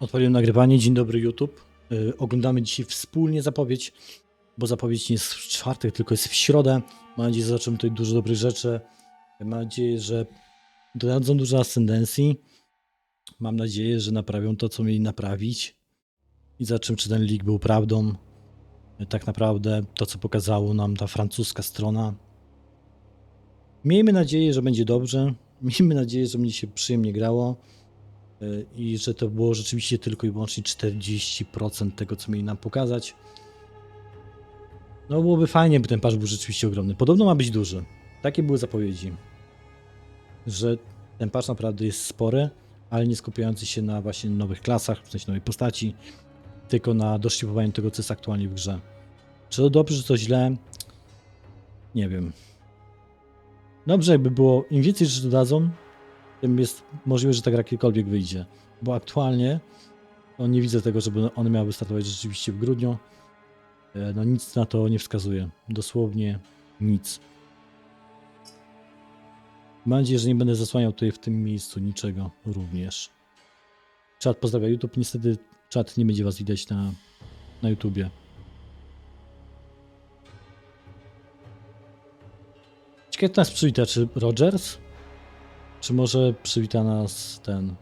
Odpaliłem nagrywanie. Dzień dobry YouTube. Oglądamy dzisiaj wspólnie zapowiedź, bo zapowiedź nie jest w czwartek, tylko jest w środę. Mam nadzieję, że zobaczymy tutaj dużo dobrych rzeczy. Mam nadzieję, że dodadzą dużo ascendencji. Mam nadzieję, że naprawią to, co mieli naprawić. I zobaczymy, czy ten leak był prawdą. Tak naprawdę to, co pokazało nam ta francuska strona. Miejmy nadzieję, że będzie dobrze. Miejmy nadzieję, że będzie się przyjemnie grało. I że to było rzeczywiście tylko i wyłącznie 40% tego, co mieli nam pokazać. No byłoby fajnie, by ten patch był rzeczywiście ogromny. Podobno ma być duży. Takie były zapowiedzi. Że ten patch naprawdę jest spory, ale nie skupiający się na właśnie nowych klasach, w sensie nowej postaci, tylko na doszlifowaniu tego, co jest aktualnie w grze. Czy to dobrze, czy to źle? Nie wiem. Dobrze jakby było, im więcej rzeczy dodadzą, tym jest możliwe, że ta gra kiedykolwiek wyjdzie. Bo aktualnie nie widzę tego, żeby one miały startować rzeczywiście w grudniu. No nic na to nie wskazuje. Dosłownie nic. Mam nadzieję, że nie będę zasłaniał tutaj w tym miejscu niczego również. Czat pozdrawia YouTube. Niestety czat nie będzie was widać na YouTubie. Ciekawe, kto nas przywita, czy Rogers? Czy może przywita nas ten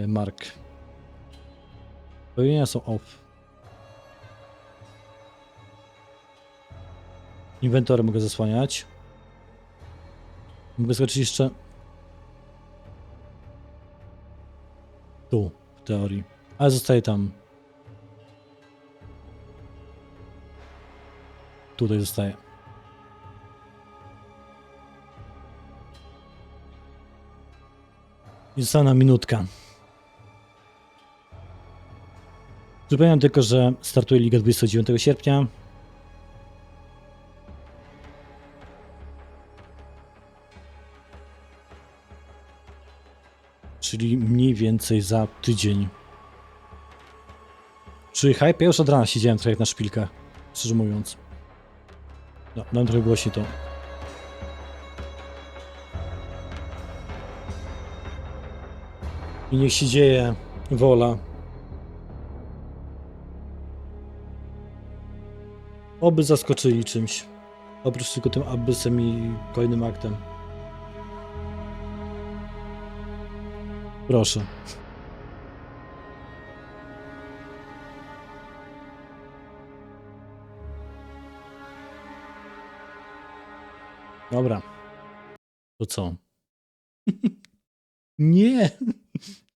Mark? Pojawienia są off. Inwentory mogę zasłaniać. Mogę skoczyć jeszcze tu, w teorii. Ale zostaje tam. Tutaj zostaje. I została nam minutka. Przypominam tylko, że startuje Liga 29 sierpnia. Czyli mniej więcej za tydzień. Czyli hype? Ja już od rana siedziałem trochę na szpilkach, szczerze mówiąc. No, dam trochę głośniej to. I niech się dzieje wola. Oby zaskoczyli czymś. Oprócz tylko tym abyssem i kolejnym aktem. Proszę. Dobra. To co? Nie!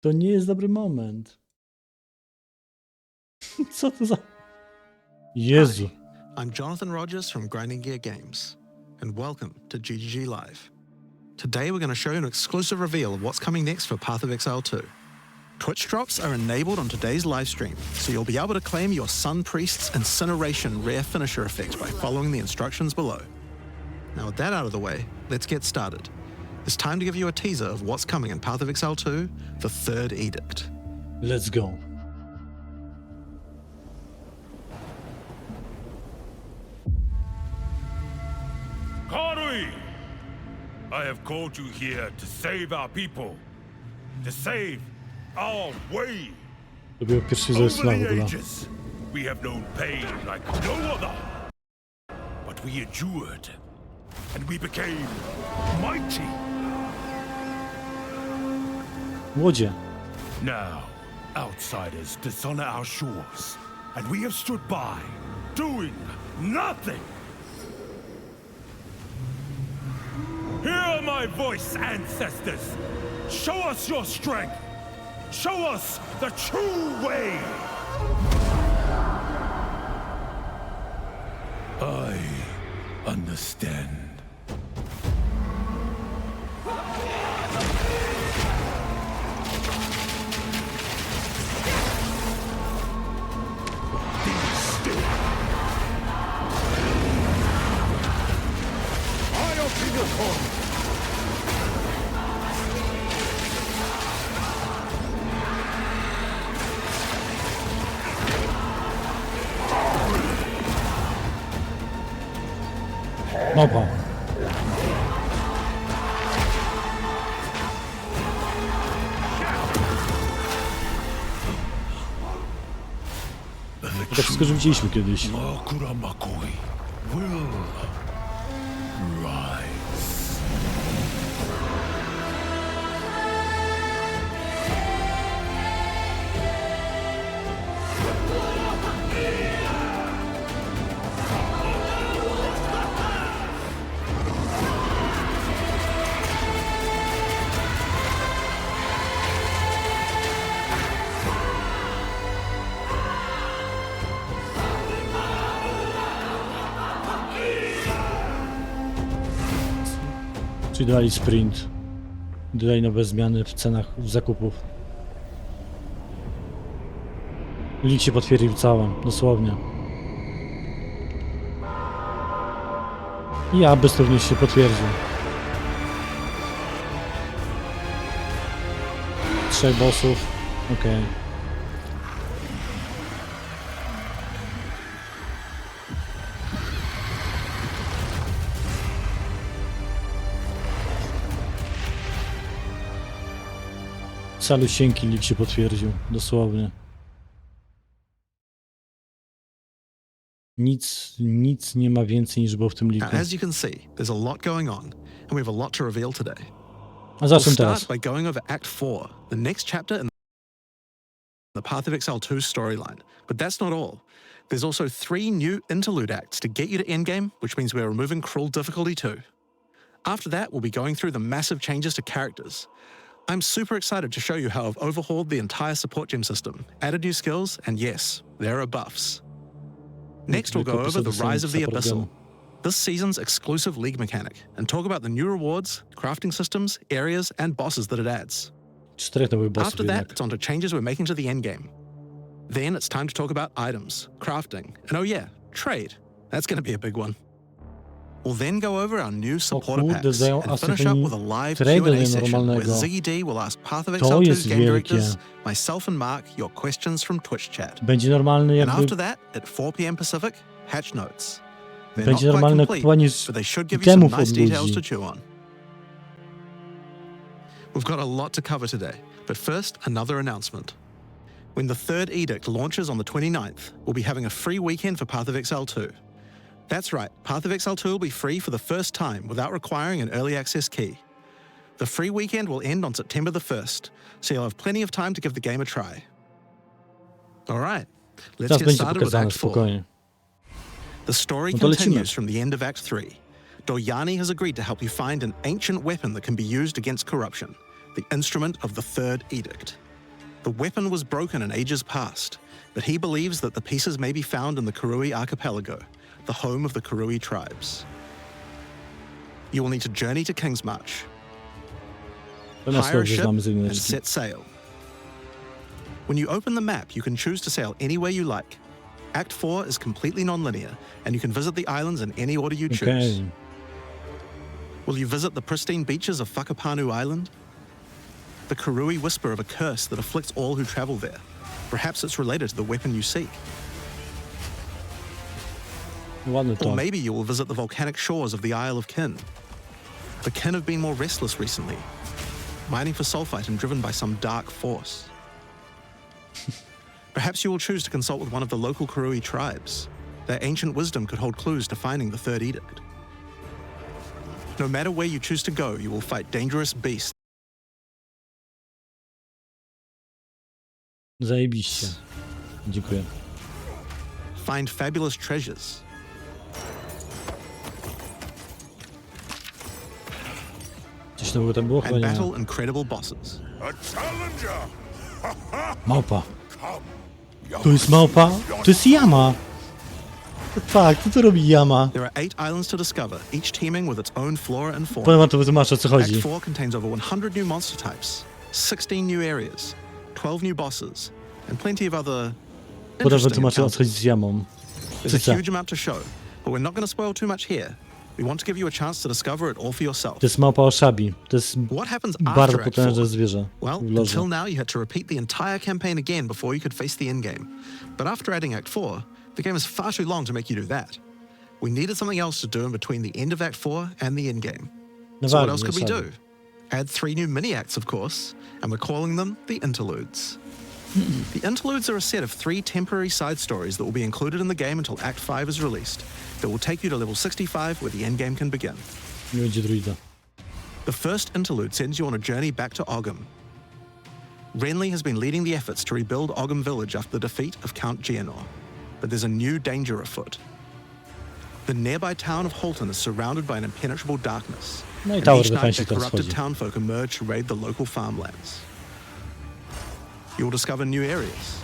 To nie jest dobry moment. Co to za... Jezu. Hi, I'm Jonathan Rogers from Grinding Gear Games, and welcome to GGG Live. Today we're going to show you an exclusive reveal of what's coming next for Path of Exile 2. Twitch drops are enabled on today's live stream, so you'll be able to claim your Sun Priest's Incineration rare finisher effect by following the instructions below. Now with that out of the way, let's get started. It's time to give you a teaser of what's coming in Path of Exile 2, the Third Edict. Let's go. Karui! I have called you here to save our people. To save our way. Robię pierwszy Over zesłał w the ogóle. ages, we have known pain like no other. But we endured, and we became mighty. Łodzie. Now, outsiders dishonor our shores, and we have stood by, doing nothing. Hear my voice, ancestors! Show us your strength! Show us the true way! I understand. Be still. I open your core. Dobra. No to wszystko, że widzieliśmy kiedyś. Makuramakui will rise. Czyli dodali sprint. Dodali nowe zmiany w cenach zakupów. Link się potwierdził całe, dosłownie. I Abyss również się potwierdził. 3 bossów. Okej. Calusieńki lik się potwierdził, dosłownie. Nic nie ma więcej niż było w tym liku. Now, as you can see, there's a lot going on, and we have a lot to reveal today. A We'll zacznę start teraz. by going over Act 4, the next chapter in the Path of Exile 2 storyline. But that's not all. There's also 3 new interlude acts to get you to endgame, which means we're removing cruel difficulty too. After that, we'll be going through the massive changes to characters. I'm super excited to show you how I've overhauled the entire support gem system, added new skills, and yes, there are buffs. Next, we'll go over the Rise of the Abyssal, this season's exclusive league mechanic, and talk about the new rewards, crafting systems, areas, and bosses that it adds. 4 nowych bossów After that, jednak. it's on to changes we're making to the endgame. Then it's time to talk about items, crafting, and oh yeah, trade. That's going to be a big one. We'll then go over our new supporter kurde, packs dają and finish up with a live trade'a Q&A session where normalnego. Ziggy D will ask Path of To Exile 2's jest game wielkie. directors, myself and Mark, your questions from Twitch chat. Będzie normalny And jakby... after that, at 4 p.m. Pacific, hatch notes. They're not Będzie quite normalne complete, kupowanie but they should give you some itemów od nice details ludzi. to chew on. We've got a lot to cover today, but first, another announcement. When the third edict launches on the 29th, we'll be having a free weekend for Path of Exile 2. That's right, Path of Exile 2 will be free for the first time without requiring an early access key. The free weekend will end on September the 1st, so you'll have plenty of time to give the game a try. Alright, let's Teraz get będzie started with pokazane, Act 4. spokojnie. The story No to lecimy. continues from the end of Act 3. Doryani has agreed to help you find an ancient weapon that can be used against corruption, the instrument of the Third Edict. The weapon was broken in ages past, but he believes that the pieces may be found in the Karui archipelago, the home of the Karui tribes. You will need to journey to Kingsmarch, To miasto hire a gdzie ship, znamy z and jedyneczki. set sail. When you open the map, you can choose to sail anywhere you like. Act 4 is completely non-linear, and you can visit the islands in any order you choose. Okej. Will you visit the pristine beaches of Whakapanu Island? The Karui whisper of a curse that afflicts all who travel there. Perhaps it's related to the weapon you seek. Ładny Or to. maybe you will visit the volcanic shores of the Isle of Kin. The Kin have been more restless recently, mining for sulfite and driven by some dark force. Perhaps you will choose to consult with one of the local Karui tribes. Their ancient wisdom could hold clues to finding the Third Edict. No matter where you choose to go, you will fight dangerous beasts. Zajebiście. Dziękuję. Find fabulous treasures. Coś nowego tam było? Chyba And nie. battle incredible bosses. A challenger! Małpa. Come, To jest małpa? To jest jama! Tak, co to robi jama? There are 8 islands to discover, each teeming with its own flora and fauna. Powiem wam to wytłumaczę, o co Act chodzi. 4 contains over 100 new monster types, 16 new areas, 12 new bosses, and plenty of other Potem interesting wytłumaczę, o co chodzi encounters. z jamą. There's a Cyca. huge amount to show, but we're not going to spoil too much here. We want to give you a chance to discover it all for yourself. To jest małpa o szabi. To jest What happens bardzo after Act 4? potężne zwierzę Well, w loży. until now you had to repeat the entire campaign again before you could face the endgame. But after adding Act 4, the game is far too long to make you do that. We needed something else to do in between the end of Act 4 and the endgame. No So what ładnie, else could we szabi. do? Add 3 new mini-acts, of course, and we're calling them the interludes. The interludes are a set of 3 temporary side stories that will be included in the game until Act 5 is released, that will take you to level 65 where the endgame can begin. Nie będzie druida. The first interlude sends you on a journey back to Ogham. Renly has been leading the efforts to rebuild Ogham Village after the defeat of Count Geonor, but there's a new danger afoot. The nearby town of Halton is surrounded by an impenetrable darkness, No i and tower each night defensive the teraz corrupted wchodzi. townfolk emerge to raid the local farmlands. You'll discover new areas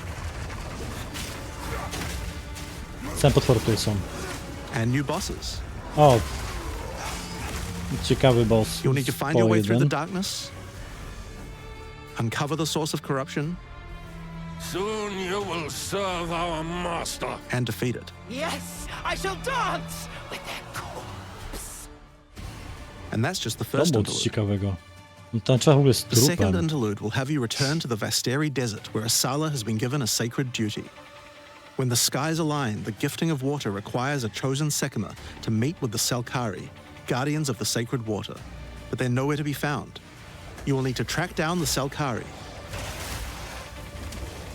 Same potwory tutaj są. and new bosses. O! Ciekawy boss. You'll need to find your way through the PoE1. darkness, uncover the source of corruption, Soon you will serve our master. and defeat it. Yes, I shall dance with their corpse. And that's just the To first było coś interlude. ciekawego. No ten trzeba w ogóle z The second trupem. interlude will have you return to the Vasteri Desert, where Asala has been given a sacred duty. When the skies align, the gifting of water requires a chosen Sekima to meet with the Selkari, guardians of the sacred water, but they're nowhere to be found. You will need to track down the Selkari,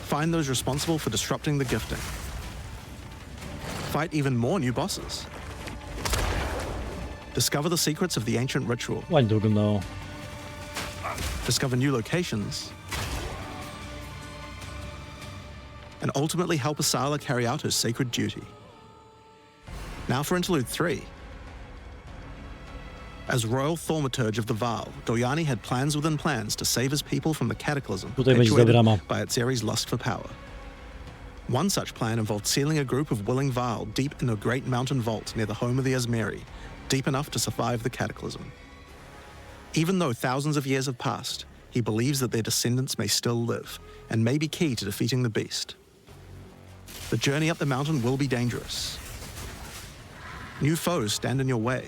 find those responsible for disrupting the gifting, fight even more new bosses, discover the secrets of the ancient ritual, Ładnie to wyglądało. discover new locations, and ultimately help Asala carry out her sacred duty. Now for Interlude 3. As Royal Thaumaturge of the Vaal, Doryani had plans within plans to save his people from the cataclysm Tutaj będzie perpetuated zabrama. by Atzeri's lust for power. One such plan involved sealing a group of willing Vaal deep in a great mountain vault near the home of the Asmeri, deep enough to survive the cataclysm. Even though thousands of years have passed, he believes that their descendants may still live and may be key to defeating the beast. The journey up the mountain will be dangerous. New foes stand in your way.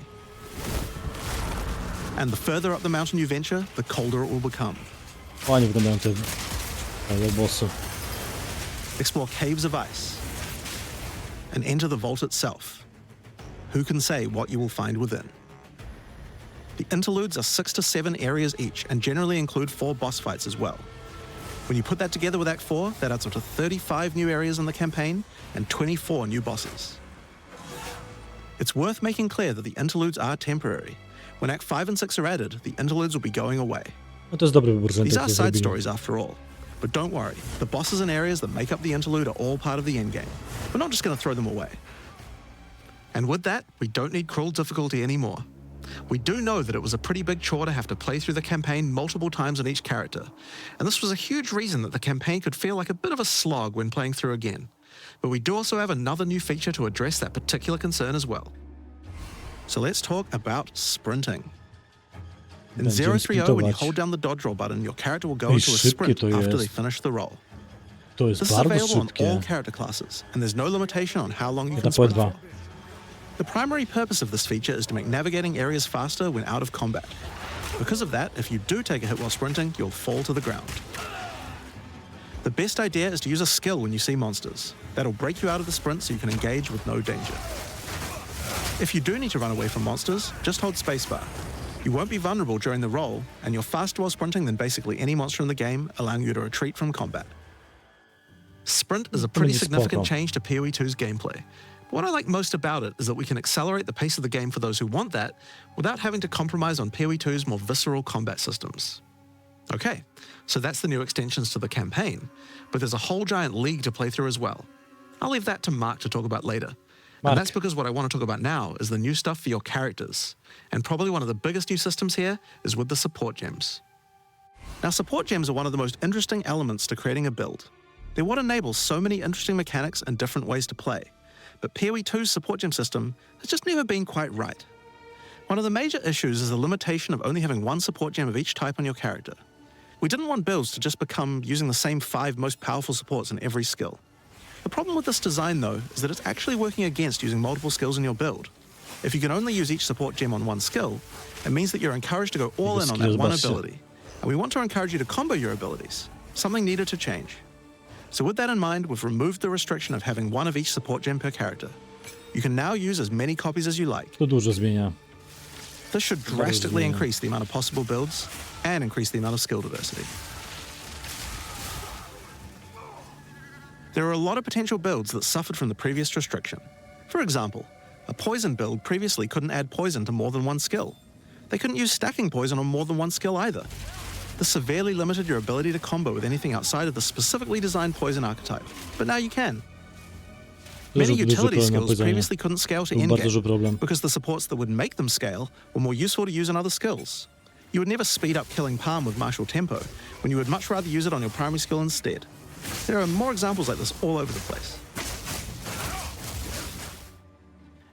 And the further up the mountain you venture, the colder it will become. Ładnie wyglądają te bossy. Explore caves of ice and enter the vault itself. Who can say what you will find within? The interludes are 6 to 7 areas each and generally include 4 boss fights as well. When you put that together with Act 4, that adds up to 35 new areas in the campaign and 24 new bosses. It's worth making clear that the interludes are temporary. When Act 5 and 6 are added, the interludes will be going away. No to jest dobry wybór, że These tak are to side zrobili. stories after all. But don't worry, the bosses and areas that make up the interlude are all part of the endgame. We're not just going to throw them away. And with that, we don't need cruel difficulty anymore. We do know that it was a pretty big chore to have to play through the campaign multiple times on each character, and this was a huge reason that the campaign could feel like a bit of a slog when playing through again. But we do also have another new feature to address that particular concern as well. So let's talk about sprinting. In Będziemy 030, when you sprintować. hold down the dodge roll button, your character will go Ej, into a szybkie sprint to after jest. they finish the roll. To jest This is bardzo available on all szybkie. character classes, and there's no limitation on how long you can Na sprint PoE2. for. The primary purpose of this feature is to make navigating areas faster when out of combat. Because of that, if you do take a hit while sprinting, you'll fall to the ground. The best idea is to use a skill when you see monsters. That'll break you out of the sprint so you can engage with no danger. If you do need to run away from monsters, just hold spacebar. You won't be vulnerable during the roll, and you're faster while sprinting than basically any monster in the game, allowing you to retreat from combat. Sprint is a pretty będzie significant spoko. change to PoE2's gameplay. What I like most about it is that we can accelerate the pace of the game for those who want that without having to compromise on PoE2's more visceral combat systems. Okay, so that's the new extensions to the campaign, but there's a whole giant league to play through as well. I'll leave that to Mark to talk about later. Mark. And that's because what I want to talk about now is the new stuff for your characters. And probably one of the biggest new systems here is with the support gems. Now, support gems are one of the most interesting elements to creating a build. They're what enables so many interesting mechanics and different ways to play. But PoE2's support gem system has just never been quite right. One of the major issues is the limitation of only having one support gem of each type on your character. We didn't want builds to just become using the same 5 most powerful supports in every skill. The problem with this design, though, is that it's actually working against using multiple skills in your build. If you can only use each support gem on one skill, it means that you're encouraged to go all in on that skills one busted. ability. And we want to encourage you to combo your abilities, something needed to change. So with that in mind, we've removed the restriction of having one of each support gem per character. You can now use as many copies as you like. To dużo zmienia. This should drastically zmienia. increase the amount of possible builds and increase the amount of skill diversity. There are a lot of potential builds that suffered from the previous restriction. For example, a poison build previously couldn't add poison to more than one skill. They couldn't use stacking poison on more than one skill either. This severely limited your ability to combo with anything outside of the specifically designed poison archetype, but now you can. Many utility skills previously couldn't scale to endgame because the supports that would make them scale were more useful to use in other skills. You would never speed up killing Palm with martial tempo when you would much rather use it on your primary skill instead. There are more examples like this all over the place.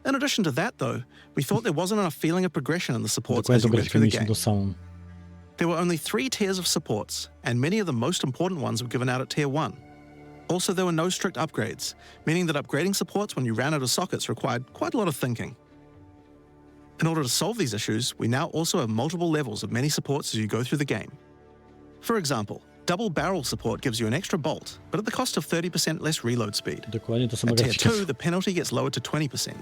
In addition to that though, we thought there wasn't enough feeling of progression in the supports as you went through the game. There were only 3 tiers of supports, and many of the most important ones were given out at tier 1. Also, there were no strict upgrades, meaning that upgrading supports when you ran out of sockets required quite a lot of thinking. In order to solve these issues, we now also have multiple levels of many supports as you go through the game. For example, double barrel support gives you an extra bolt, but at the cost of 30% less reload speed. At tier 2, the penalty gets lowered to 20%.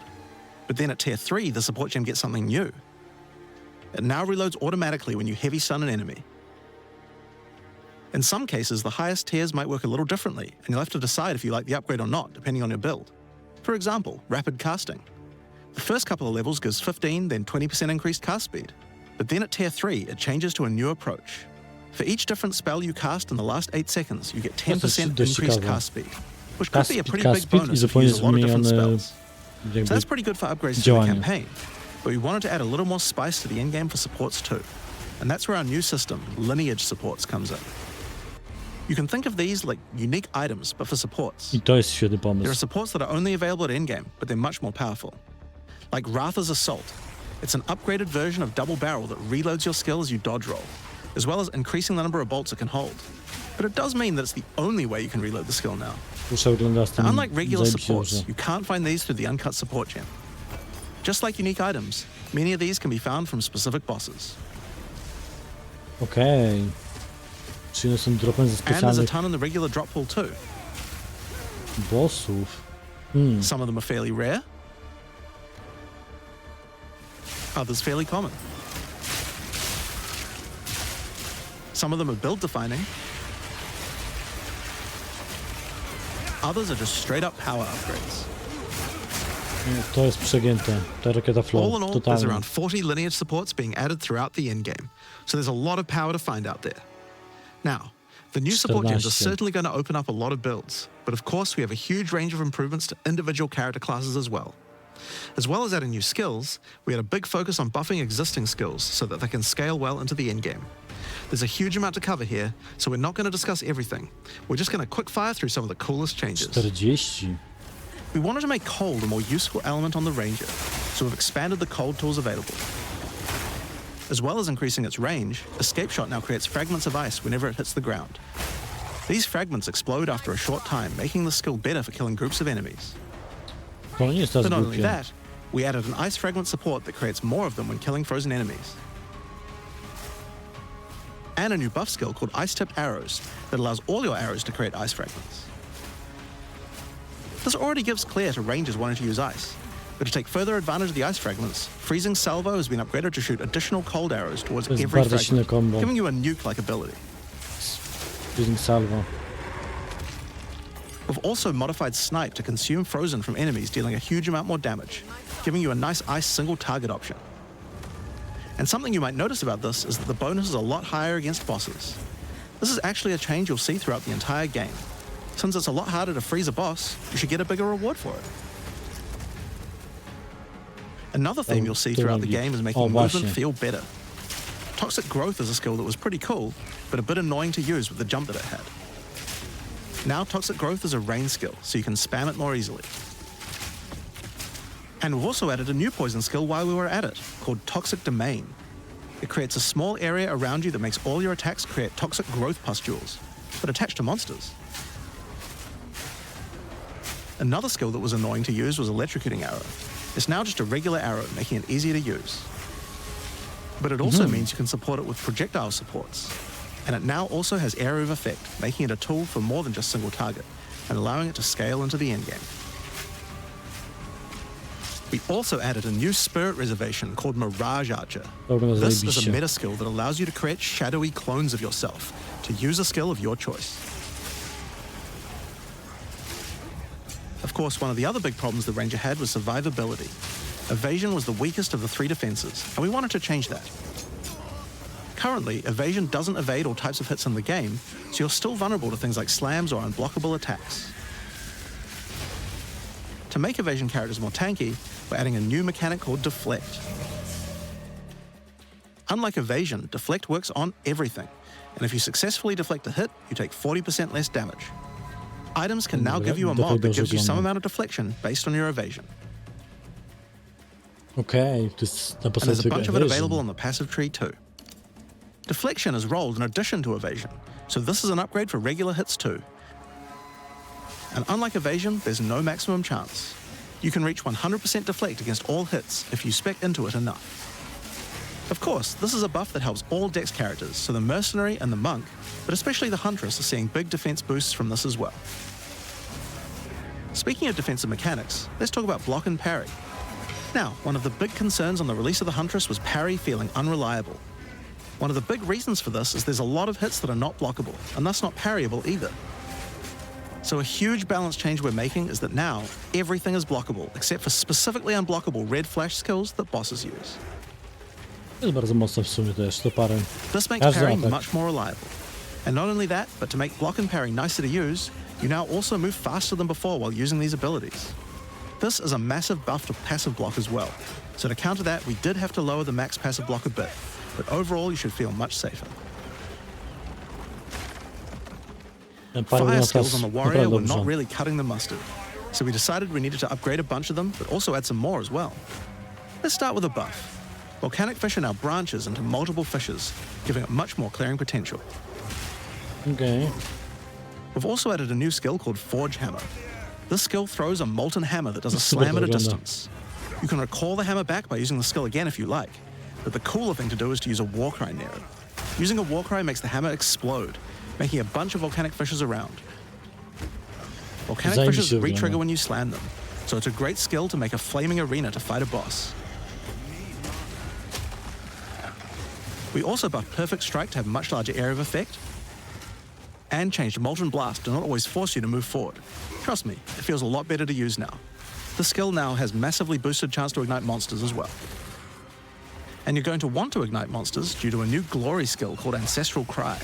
But then at tier 3, the support gem gets something new. It now reloads automatically when you heavy stun an enemy. In some cases, the highest tiers might work a little differently, and you'll have to decide if you like the upgrade or not, depending on your build. For example, rapid casting. The first couple of levels gives 15, then 20% increased cast speed. But then at tier 3, it changes to a new approach. For each different spell you cast in the last 8 seconds, you get 10% increased cast speed, which could be a pretty big bonus if you use a lot of different spells. So that's pretty good for upgrades to the campaign, but we wanted to add a little more spice to the endgame for supports too. And that's where our new system, lineage supports, comes in. You can think of these like unique items, but for supports. There are supports that are only available at endgame, but they're much more powerful. Like Ratha's Assault. It's an upgraded version of Double Barrel that reloads your skill as you dodge roll, as well as increasing the number of bolts it can hold. But it does mean that it's the only way you can reload the skill now. Now, unlike regular supports, you can't find these through the uncut support gem. Just like unique items, many of these can be found from specific bosses. Okay. Czyli są dropem ze And there's a specjalnych ton in the regular drop pool too. bossów. Some of them are fairly rare. Others fairly common. Some of them are build defining. Others are just straight up power upgrades. To jest przegięte. Ta rakieta All in flow. all, there's Totalnie. around 40 lineage supports being added throughout the endgame, so there's a lot of power to find out there. Now, the new support gems are 14. certainly going to open up a lot of builds, but of course we have a huge range of improvements to individual character classes as well. As well as adding new skills, we had a big focus on buffing existing skills so that they can scale well into the endgame. There's a huge amount to cover here, so we're not going to discuss everything. We're just going to quick fire through some of the coolest changes. 40. We wanted to make cold a more useful element on the Ranger, so we've expanded the cold tools available. As well as increasing its range, Escape Shot now creates fragments of ice whenever it hits the ground. These fragments explode after a short time, making the skill better for killing groups of enemies. To nie jest But teraz not only głupie. that, we added an ice fragment support that creates more of them when killing frozen enemies. And a new buff skill called Ice-Tipped Arrows that allows all your arrows to create ice fragments. This already gives clear to rangers wanting to use ice, but to take further advantage of the ice fragments, Freezing Salvo has been upgraded to shoot additional cold arrows towards To jest every bardzo silne fragment, combo. giving you a nuke-like ability. Freezing Salvo. We've also modified Snipe to consume frozen from enemies, dealing a huge amount more damage, giving you a nice ice single target option. And something you might notice about this is that the bonus is a lot higher against bosses. This is actually a change you'll see throughout the entire game. Since it's a lot harder to freeze a boss, you should get a bigger reward for it. Another theme you'll see throughout the game is making movement feel better. Toxic Growth is a skill that was pretty cool, but a bit annoying to use with the jump that it had. Now Toxic Growth is a range skill, so you can spam it more easily. And we've also added a new poison skill while we were at it, called Toxic Domain. It creates a small area around you that makes all your attacks create toxic growth pustules, but attached to monsters. Another skill that was annoying to use was Electrocuting Arrow. It's now just a regular arrow, making it easier to use. But it also means you can support it with projectile supports. And it now also has Area of Effect, making it a tool for more than just single target, and allowing it to scale into the endgame. We also added a new spirit reservation called Mirage Archer. This is a meta skill that allows you to create shadowy clones of yourself to use a skill of your choice. course, one of the other big problems the Ranger had was survivability. Evasion was the weakest of the 3 defenses, and we wanted to change that. Currently, evasion doesn't evade all types of hits in the game, so you're still vulnerable to things like slams or unblockable attacks. To make evasion characters more tanky, we're adding a new mechanic called Deflect. Unlike evasion, Deflect works on everything, and if you successfully deflect a hit, you take 40% less damage. Items can now give you a mod that gives you some amount of deflection based on your evasion. Okej, to jest na And there's podstawie a bunch of it evasion. available on the passive tree too. Deflection is rolled in addition to evasion, so this is an upgrade for regular hits too. And unlike evasion, there's no maximum chance. You can reach 100% deflect against all hits if you spec into it enough. Of course, this is a buff that helps all Dex characters, so the Mercenary and the Monk, but especially the Huntress, are seeing big defense boosts from this as well. Speaking of defensive mechanics, let's talk about block and parry. Now, one of the big concerns on the release of the Huntress was parry feeling unreliable. One of the big reasons for this is there's a lot of hits that are not blockable, and thus not parryable either. So a huge balance change we're making is that now everything is blockable, except for specifically unblockable red flash skills that bosses use. To jest bardzo mocne w sumie też, to parę. This makes Każdy parrying atak. much more reliable. And not only that, but to make block and parry nicer to use, you now also move faster than before while using these abilities. This is a massive buff to passive block as well. So to counter that, we did have to lower the max passive block a bit, but overall you should feel much safer. Ten parę Fire na skills czas on the warrior naprawdę were not dużo. really cutting the mustard, so we decided we needed to upgrade a bunch of them, but also add some more as well. Let's start with a buff. Volcanic Fissure now branches into multiple fissures, giving it much more clearing potential. Okej. We've also added a new skill called Forge Hammer. This skill throws a molten hammer that does a Super slam at a wygląda. distance. You can recall the hammer back by using the skill again if you like, but the cooler thing to do is to use a Warcry near it. Using a Warcry makes the hammer explode, making a bunch of volcanic fissures around. Volcanic Zajebiście fissures wygląda. re-trigger when you slam them, so it's a great skill to make a flaming arena to fight a boss. We also buffed Perfect Strike to have a much larger area of effect, and changed Molten Blast to not always force you to move forward. Trust me, it feels a lot better to use now. The skill now has massively boosted chance to ignite monsters as well. And you're going to want to ignite monsters due to a new glory skill called Ancestral Cry.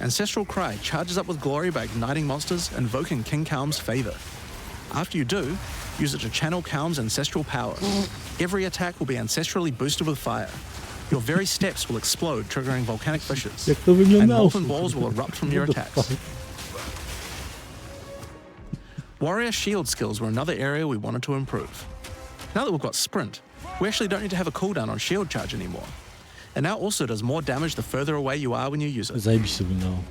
Ancestral Cry charges up with glory by igniting monsters, invoking King Kaum's favor. After you do, use it to channel Kaum's ancestral power. Every attack will be ancestrally boosted with fire. Your very steps will explode, triggering volcanic fissures. Jak to And wyglądało? molten balls will erupt from your What the attacks. fuck? Warrior shield skills were another area we wanted to improve. Now that we've got sprint, we actually don't need to have a cooldown on shield charge anymore. It now also does more damage the further away you are when you use it. Zajebiście wyglądało.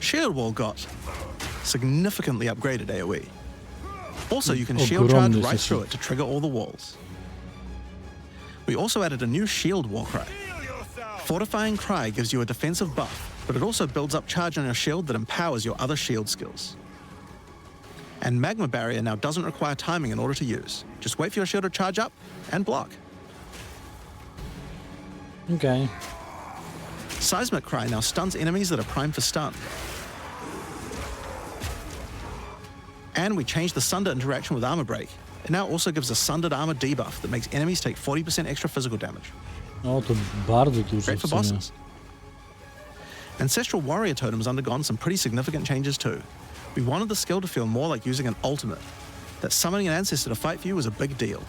Shield wall got significantly upgraded AoE. Also, you can shield charge Ogromny right stosunek. through it to trigger all the walls. We also added a new shield war cry. Fortifying Cry gives you a defensive buff, but it also builds up charge on your shield that empowers your other shield skills. And Magma Barrier now doesn't require timing in order to use. Just wait for your shield to charge up and block. Okej. Seismic Cry now stuns enemies that are primed for stun. And we changed the Sunder interaction with Armor Break. It now also gives a Sundered Armor debuff that makes enemies take 40% extra physical damage. No to bardzo dużo Great w for sumie. bosses. Ancestral Warrior Totem has undergone some pretty significant changes too. We wanted the skill to feel more like using an ultimate. That summoning an ancestor to fight for you was a big deal.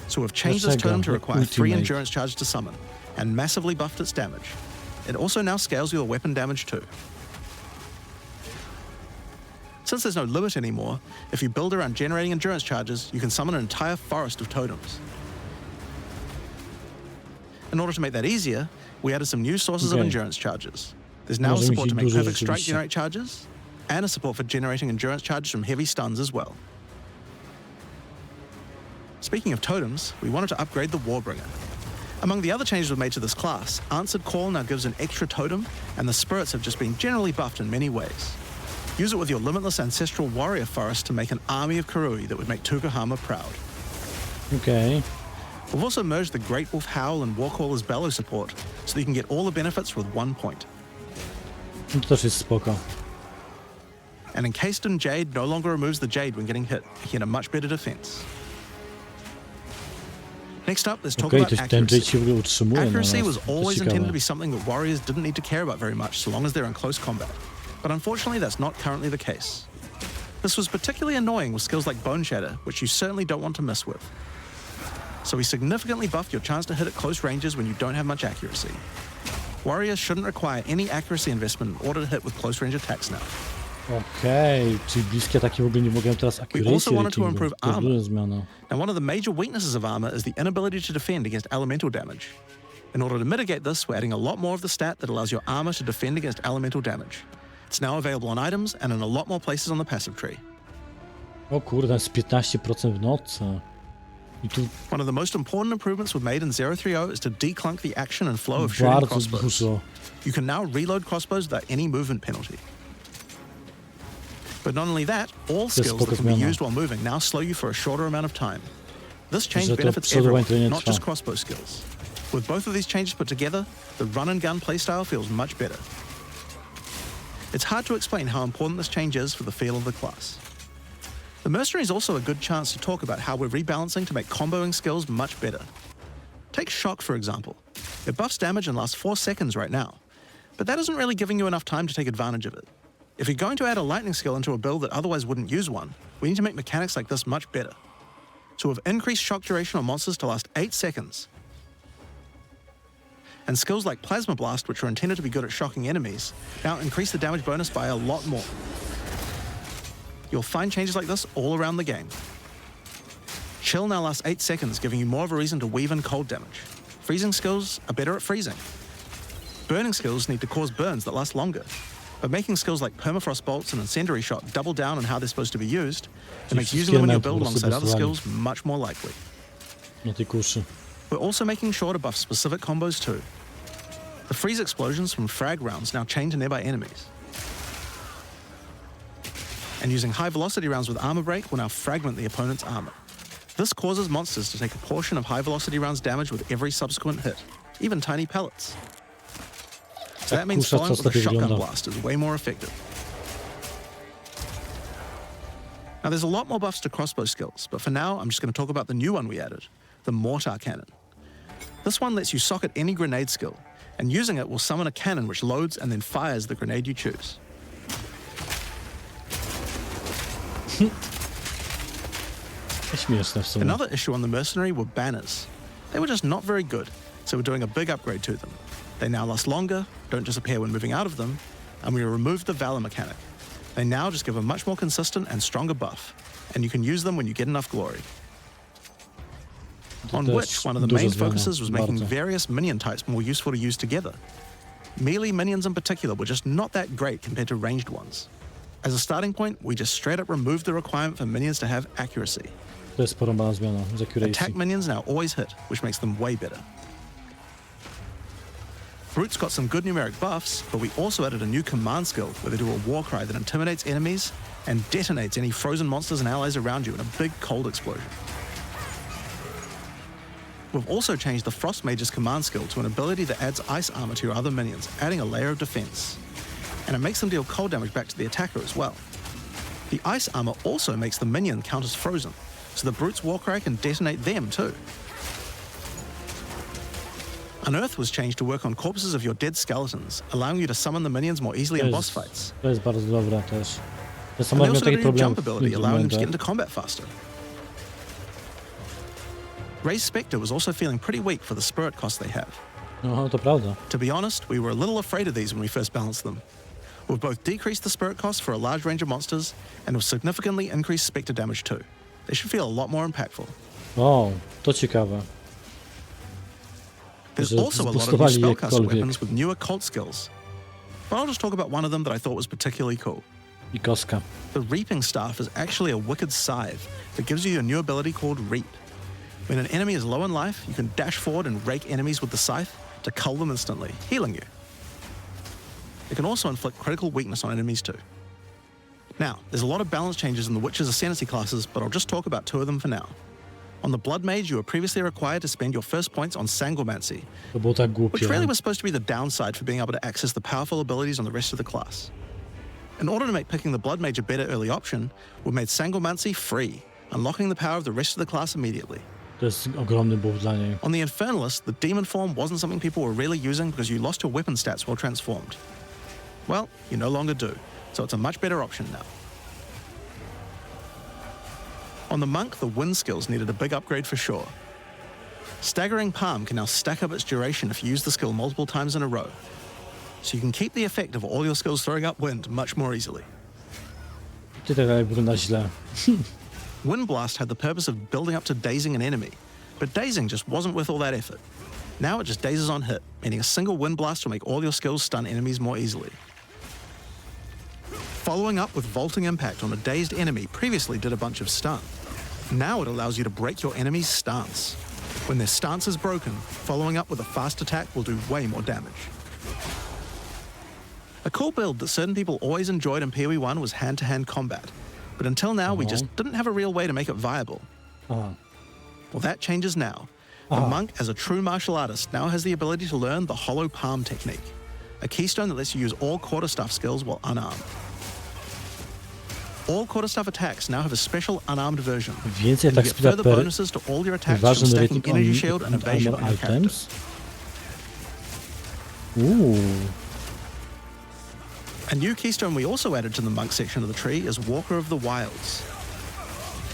So we've changed this Dlaczego? totem to require 3 Ultimate. endurance charges to summon, and massively buffed its damage. It also now scales your weapon damage too. Since there's no limit anymore, if you build around generating endurance charges, you can summon an entire forest of totems. In order to make that easier, we added some new sources of Okay. endurance charges. There's now a Może support mieć to make dużo Perfect Strike rzeczywiście. generate charges, and a support for generating endurance charges from heavy stuns as well. Speaking of totems, we wanted to upgrade the Warbringer. Among the other changes we've made to this class, Answered Call now gives an extra totem, and the spirits have just been generally buffed in many ways. Use it with your limitless ancestral warrior forest to make an army of Karui that would make Tukahama proud. Okej. We've also merged the Great Wolf Howl and Warcaller's Bellow support, so that you can get all the benefits with 1 point. No to też jest spoko. and Encased in Jade no longer removes the Jade when getting hit, making it a much better defense. Next up, let's talk Okej, about to ten Jade accuracy. się w ogóle utrzymuje na Accuracy nas. was To always ciekawe. intended to be something that warriors didn't need to care about very much so long as they're in close combat. But unfortunately, that's not currently the case. This was particularly annoying with skills like Bone Shatter, which you certainly don't want to mess with. So we significantly buffed your chance to hit at close ranges when you don't have much accuracy. Warriors shouldn't require any accuracy investment in order to hit with close range attacks now. Okej, czyli bliskie ataki w ogóle nie mogłem teraz accuracy also wanted to ratingu. improve To jest armor. duża zmiana. Now, one of the major weaknesses of armor is the inability to defend against elemental damage. In order to mitigate this, we're adding a lot more of the stat that allows your armor to defend against elemental damage. It's now available on items and in a lot more places on the passive tree. O kurde, jest 15% w nocy. I tu One of the most important improvements we've made in 030 is to declunk the action and flow of shooting bardzo crossbows. dużo. You can now reload crossbows without any movement penalty. But not only that, all skills spoko that can be zmiana. used while moving now slow you for a shorter amount of time. This change Że to benefits przodowanie everyone, to nie not trwa. just crossbow skills. With both of these changes put together, the run and gun playstyle feels much better. It's hard to explain how important this change is for the feel of the class. The Mercenary is also a good chance to talk about how we're rebalancing to make comboing skills much better. Take Shock, for example. It buffs damage and lasts 4 seconds right now, but that isn't really giving you enough time to take advantage of it. If you're going to add a lightning skill into a build that otherwise wouldn't use one, we need to make mechanics like this much better. So we've increased shock duration on monsters to last 8 seconds. And skills like Plasma Blast, which are intended to be good at shocking enemies, now increase the damage bonus by a lot more. You'll find changes like this all around the game. Chill now lasts 8 seconds, giving you more of a reason to weave in cold damage. Freezing skills are better at freezing. Burning skills need to cause burns that last longer. But making skills like Permafrost Bolts and Incendiary Shot double down on how they're supposed to be used, it makes using them in your build alongside other skills much more likely. Na tej kuszy. We're also making sure to buff specific combos too. The freeze explosions from frag rounds now chain to nearby enemies. And using high velocity rounds with armor break will now fragment the opponent's armor. This causes monsters to take a portion of high velocity rounds damage with every subsequent hit, even tiny pellets. So that means kusza following up with a coraz lepiej shotgun wygląda. blast is way more effective. Now there's a lot more buffs to crossbow skills, but for now I'm just going to talk about the new one we added, the Mortar Cannon. This one lets you socket any grenade skill, and using it will summon a cannon which loads and then fires the grenade you choose. Śmieszne w sumie. Another issue on the Mercenary were banners. They were just not very good, so we're doing a big upgrade to them. They now last longer, don't disappear when moving out of them, and we removed the Valor mechanic. They now just give a much more consistent and stronger buff, and you can use them when you get enough glory. To On też which, one of the duża main zmiana, focuses was making bardzo. various minion types more useful to use together. Melee minions in particular were just not that great compared to ranged ones. As a starting point, we just straight up removed the requirement for minions to have accuracy. To jest porąbana zmiana z accuracy. Attack minions now always hit, which makes them way better. Brutes got some good numeric buffs, but we also added a new command skill where they do a war cry that intimidates enemies and detonates any frozen monsters and allies around you in a big cold explosion. We've also changed the Frost Mage's command skill to an ability that adds ice armor to your other minions, adding a layer of defense. And it makes them deal cold damage back to the attacker as well. The ice armor also makes the minion count as frozen, so the Brute's war cry can detonate them too. Unearth was changed to work on corpses of your dead skeletons, allowing you to summon the minions more easily in boss fights. To jest bardzo dobre też. Ja sam And they miał also takie added a new problemy jump w ability, pewnych allowing them to get momentach. into combat faster. Ray's Spectre was also feeling pretty weak for the spirit cost they have. No, to prawda. To be honest, we were a little afraid of these when we first balanced them. We've both decreased the spirit cost for a large range of monsters, and have significantly increased Spectre damage too. They should feel a lot more impactful. O, to ciekawe. There's Że also a lot of new zboostowali spellcaster jakkolwiek. weapons with newer cult skills. But I'll just talk about one of them that I thought was particularly cool. I koska. The Reaping Staff is actually a wicked scythe that gives you a new ability called Reap. When an enemy is low in life, you can dash forward and rake enemies with the scythe to cull them instantly, healing you. It can also inflict critical weakness on enemies too. Now, there's a lot of balance changes in the Witch's Ascendancy classes, but I'll just talk about 2 of them for now. On the Blood Mage, you were previously required to spend your first points on Sangomancy, To było tak which głupie. really was supposed to be the downside for being able to access the powerful abilities on the rest of the class. In order to make picking the Blood Mage a better early option, we made Sangormancy free, unlocking the power of the rest of the class immediately. To jest ogromny buff dla niej. On the Infernalist, the Demon form wasn't something people were really using because you lost your weapon stats while transformed. Well, you no longer do, so it's a much better option now. On the Monk, the Wind skills needed a big upgrade for sure. Staggering Palm can now stack up its duration if you use the skill multiple times in a row, so you can keep the effect of all your skills throwing up wind much more easily. Ty tak dalej wygląda źle. Wind Blast had the purpose of building up to dazing an enemy, but dazing just wasn't worth all that effort. Now it just dazes on hit, meaning a single Wind Blast will make all your skills stun enemies more easily. Following up with Vaulting Impact on a dazed enemy previously did a bunch of stun. Now it allows you to break your enemy's stance. When their stance is broken, following up with a fast attack will do way more damage. A cool build that certain people always enjoyed in PoE1 was hand-to-hand combat, but until now we just didn't have a real way to make it viable. Well, that changes now. The Monk, as a true martial artist, now has the ability to learn the Hollow Palm technique, a keystone that lets you use all quarterstaff skills while unarmed. All quarterstaff attacks now have a special unarmed version. Więcej And you atak get speeda further per bonuses to all your attacks from ważny stacking rating energy on shield and evasion armor on your character. items. A new keystone we also added to the Monk section of the tree is Walker of the Wilds.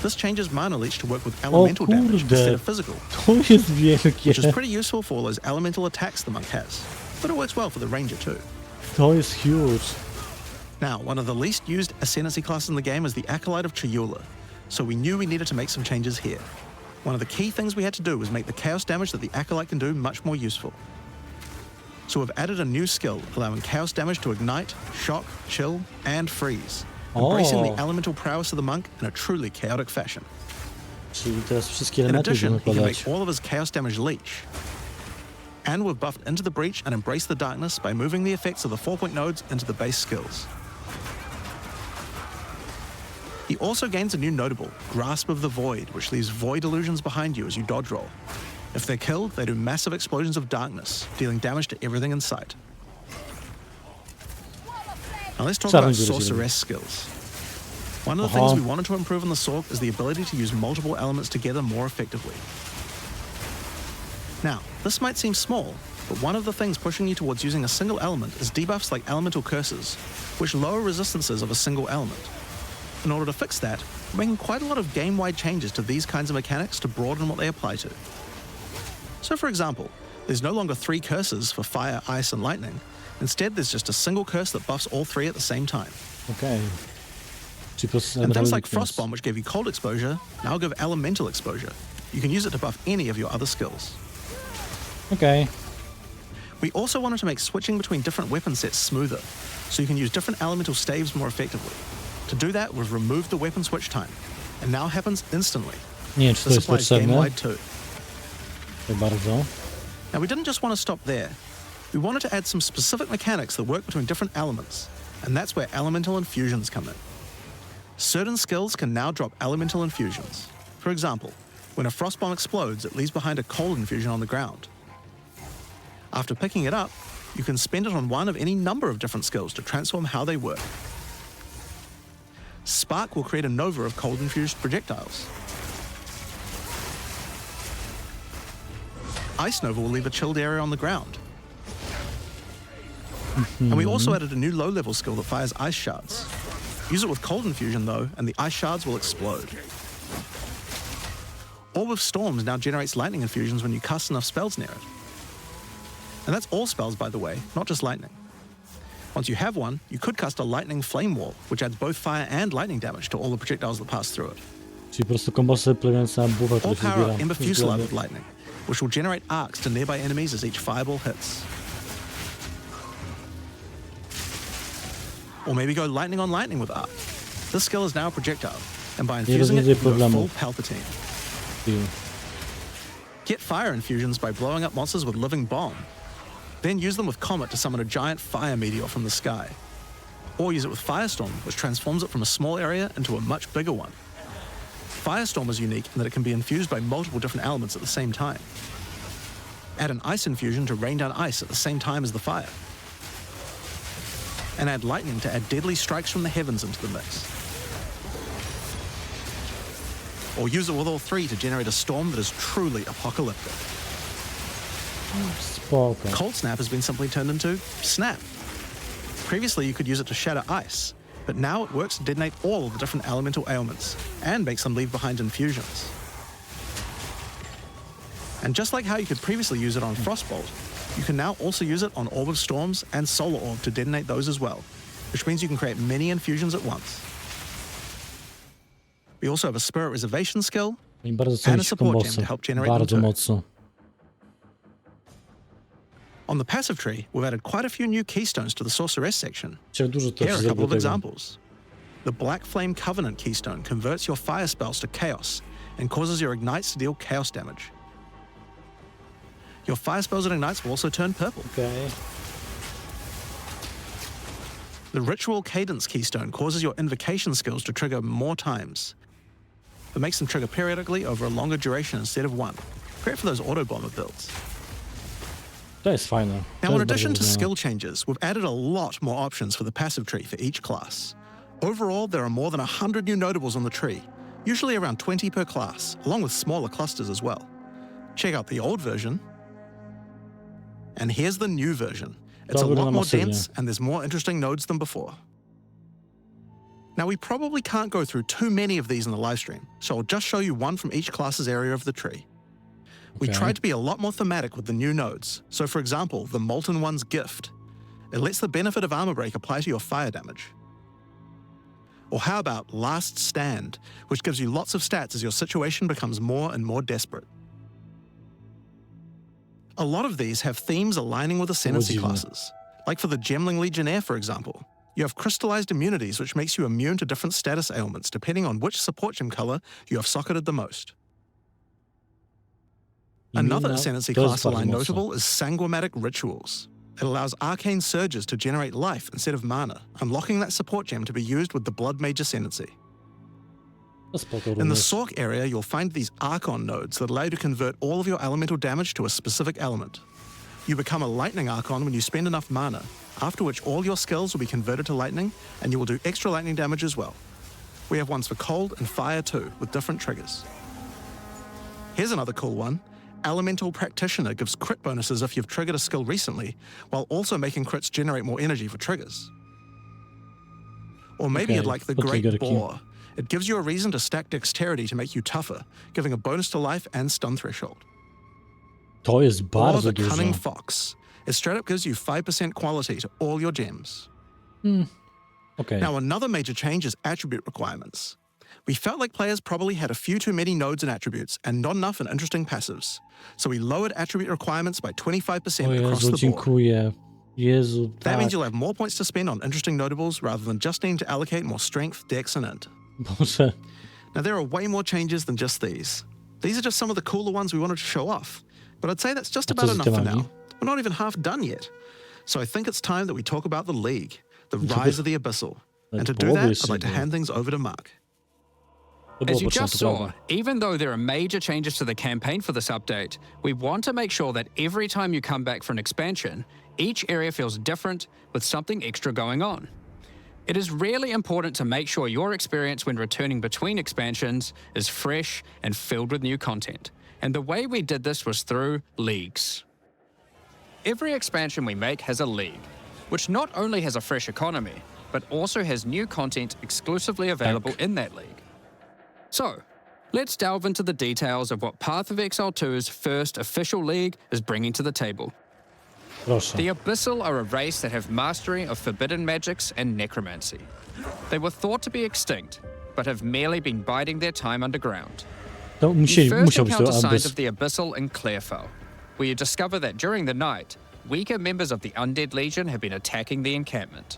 This changes mana leech to work with elemental damage instead of physical, To jest wielkie. which is pretty useful for all those elemental attacks the Monk has, but it works well for the Ranger too. To jest huge. Now, one of the least used Ascendancy classes in the game is the Acolyte of Chayula, so we knew we needed to make some changes here. One of the key things we had to do was make the chaos damage that the Acolyte can do much more useful. So we've added a new skill, allowing chaos damage to ignite, shock, chill, and freeze, embracing the elemental prowess of the Monk in a truly chaotic fashion. Czyli teraz wszystkie In elementy addition, będą he can podać. make all of his chaos damage leech. And we've buffed Into the Breach and Embrace the Darkness by moving the effects of the 4-point nodes into the base skills. He also gains a new notable, Grasp of the Void, which leaves void illusions behind you as you dodge roll. If they're killed, they do massive explosions of darkness, dealing damage to everything in sight. Now let's talk about Sorceress skills. One of the things we wanted to improve on the Sorc is the ability to use multiple elements together more effectively. Now, this might seem small, but one of the things pushing you towards using a single element is debuffs like Elemental Curses, which lower resistances of a single element. In order to fix that, we're making quite a lot of game-wide changes to these kinds of mechanics to broaden what they apply to. So for example, there's no longer 3 curses for fire, ice, and lightning. Instead, there's just a single curse that buffs all 3 at the same time. Okay. And things like Frost Bomb, which gave you cold exposure, now give elemental exposure. You can use it to buff any of your other skills. Okay. We also wanted to make switching between different weapon sets smoother, so you can use different elemental staves more effectively. To do that, we've removed the weapon switch time, and now happens instantly. Nie wiem, czy to This jest applies potrzebne. game-wide too. Tak bardzo. Now, we didn't just want to stop there. We wanted to add some specific mechanics that work between different elements, and that's where elemental infusions come in. Certain skills can now drop elemental infusions. For example, when a frost bomb explodes, it leaves behind a cold infusion on the ground. After picking it up, you can spend it on one of any number of different skills to transform how they work. Spark will create a nova of cold-infused projectiles. Ice Nova will leave a chilled area on the ground. And we also added a new low-level skill that fires ice shards. Use it with cold infusion though, and the ice shards will explode. Orb of Storms now generates lightning infusions when you cast enough spells near it. And that's all spells, by the way, not just lightning. Once you have one, you could cast a lightning flame wall, which adds both fire and lightning damage to all the projectiles that pass through it. Czyli po prostu kombosy polegające na buffa, Or który się power zbiera. up Ember Fusillade with lightning, which will generate arcs to nearby enemies as each fireball hits. Or maybe go lightning on lightning with arc. This skill is now a projectile, and by infusing it, you can go full Palpatine. Get fire infusions by blowing up monsters with Living Bomb. Then use them with Comet to summon a giant fire meteor from the sky. Or use it with Firestorm, which transforms it from a small area into a much bigger one. Firestorm is unique in that it can be infused by multiple different elements at the same time. Add an ice infusion to rain down ice at the same time as the fire. and add lightning to add deadly strikes from the heavens into the mix. Or use it with all three to generate a storm that is truly apocalyptic. Spoko. Cold Snap has been simply turned into Snap. Previously, you could use it to shatter ice, but now it works to detonate all of the different elemental ailments and makes them leave behind infusions. And just like how you could previously use it on Frostbolt, you can now also use it on Orb of Storms and Solar Orb to detonate those as well, which means you can create many infusions at once. We also have a Spirit Reservation skill I bardzo and a cenić support gem kombosy. to help generate them Bardzo too. mocno. On the passive tree, we've added quite a few new keystones to the Sorceress section. Cię dużo Here też are a couple of zrobił tego. examples. The Black Flame Covenant keystone converts your fire spells to chaos and causes your ignites to deal chaos damage. Your fire spells and ignites will also turn purple. Okej. The Ritual Cadence keystone causes your invocation skills to trigger more times. It makes them trigger periodically over a longer duration instead of one. Great for those auto bomber builds. To jest fajne. Now, To in jest addition bardzo to fajne. skill changes, we've added a lot more options for the passive tree for each class. Overall, there are more than 100 new notables on the tree, usually around 20 per class, along with smaller clusters as well. Check out the old version, and here's the new version. It's a Dobra, lot more masywnie. dense, and there's more interesting nodes than before. Now, we probably can't go through too many of these in the live stream, so I'll just show you one from each class's area of the tree. We Okay. tried to be a lot more thematic with the new nodes. So for example, the Molten One's Gift. It lets the benefit of Armor Break apply to your fire damage. Or how about Last Stand, which gives you lots of stats as your situation becomes more and more desperate. A lot of these have themes aligning with ascendancy dziwne. classes. Like for the Gemling Legionnaire, for example. You have crystallized immunities, which makes you immune to different status ailments, depending on which support gem color you have socketed the most. Another Imuna- ascendancy to jest class bardzo line mocno. notable is Sanguimatic Rituals. It allows arcane surges to generate life instead of mana, unlocking that support gem to be used with the Blood Mage Ascendancy. To spoko In the również. Sork area, you'll find these Archon nodes that allow you to convert all of your elemental damage to a specific element. You become a Lightning Archon when you spend enough mana, after which all your skills will be converted to lightning, and you will do extra lightning damage as well. We have ones for cold and fire too, with different triggers. Here's another cool one. Elemental Practitioner gives crit bonuses if you've triggered a skill recently, while also making crits generate more energy for triggers. Or maybe Okay, you'd like the pod Great triggerki. Boar. It gives you a reason to stack dexterity to make you tougher, giving a bonus to life and stun threshold. To jest Or bardzo the dużo. Cunning Fox. It straight up gives you 5% quality to all your gems. Okej. Now, another major change is attribute requirements. We felt like players probably had a few too many nodes and attributes and not enough in interesting passives. So we lowered attribute requirements by 25% O across Jezu, the board. dziękuję. Jezu, That tak. means you'll have more points to spend on interesting notables rather than just needing to allocate more strength, dex, and int. Boże. Now, there are way more changes than just these. These are just some of the cooler ones we wanted to show off. But I'd say that's just A co about z enough for itemami? now. We're not even half done yet. So I think it's time that we talk about the League, the by- rise of the Abyssal. And to do byłoby that, jeszcze I'd like to nie. hand things over to Mark. To było As you potrzebne, just to saw, prawda. even though there are major changes to the campaign for this update, we want to make sure that every time you come back for an expansion, each area feels different with something extra going on. It is really important to make sure your experience when returning between expansions is fresh and filled with new content. And the way we did this was through leagues. Every expansion we make has a league, which not only has a fresh economy, but also has new content exclusively available in that league. So, let's delve into the details of what Path of Exile 2's first official league is bringing to the table. Proszę. The Abyssal are a race that have mastery of forbidden magics and necromancy. They were thought to be extinct, but have merely been biding their time underground. To You musiał first być encounter to signs Abyss. of the Abyssal in Clearfell, where you discover that during the night, weaker members of the Undead Legion have been attacking the encampment.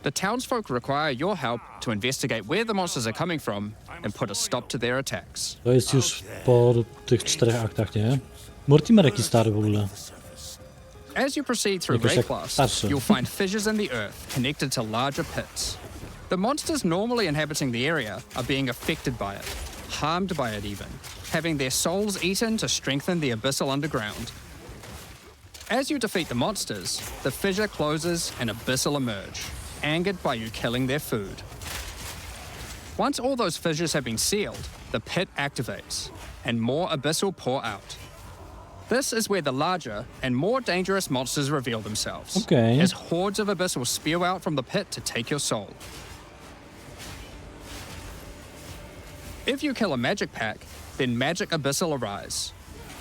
The townsfolk require your help to investigate where the monsters are coming from and put a stop to their attacks. To jest już po tych 4 aktach, nie? Mortimer jaki stary w ogóle. As you proceed through Jakoś jak Rayclass, starszy. you'll find fissures in the earth connected to larger pits. The monsters normally inhabiting the area are being affected by it, harmed by it even, having their souls eaten to strengthen the Abyssal underground. As you defeat the monsters, the fissure closes and abyss will emerge, angered by you killing their food. Once all those fissures have been sealed, the pit activates, and more abyss will pour out. This is where the larger and more dangerous monsters reveal themselves, Okay. as hordes of abyss will spew out from the pit to take your soul. If you kill a magic pack, then magic abyss will arise.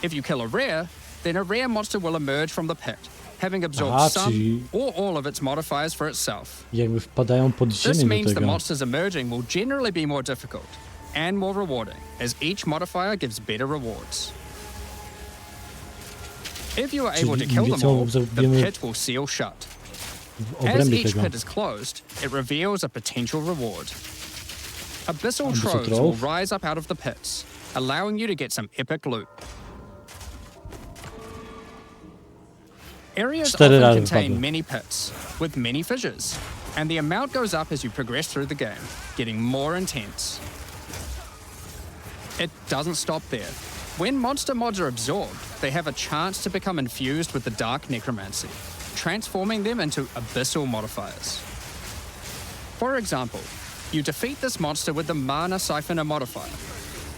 If you kill a rare, then a rare monster will emerge from the pit, having absorbed Aha, some czyli or all of its modifiers for itself. jakby wpadają pod This ziemię do means the tego. monsters emerging will generally be more difficult and more rewarding, as each modifier gives better rewards. If you are able to Czyli kill im them więcej all, the zabijemy pit will seal shut. w As obrębie each tego. pit is closed, it reveals a potential reward. Abyssal Abyssal troves will trove. rise up out of the pits, allowing you to get some epic loot. Areas 4 often razy contain wpadły. many pits, with many fissures, and the amount goes up as you progress through the game, getting more intense. It doesn't stop there. When monster mods are absorbed, they have a chance to become infused with the dark necromancy, transforming them into abyssal modifiers. For example, you defeat this monster with the Mana Siphoner modifier.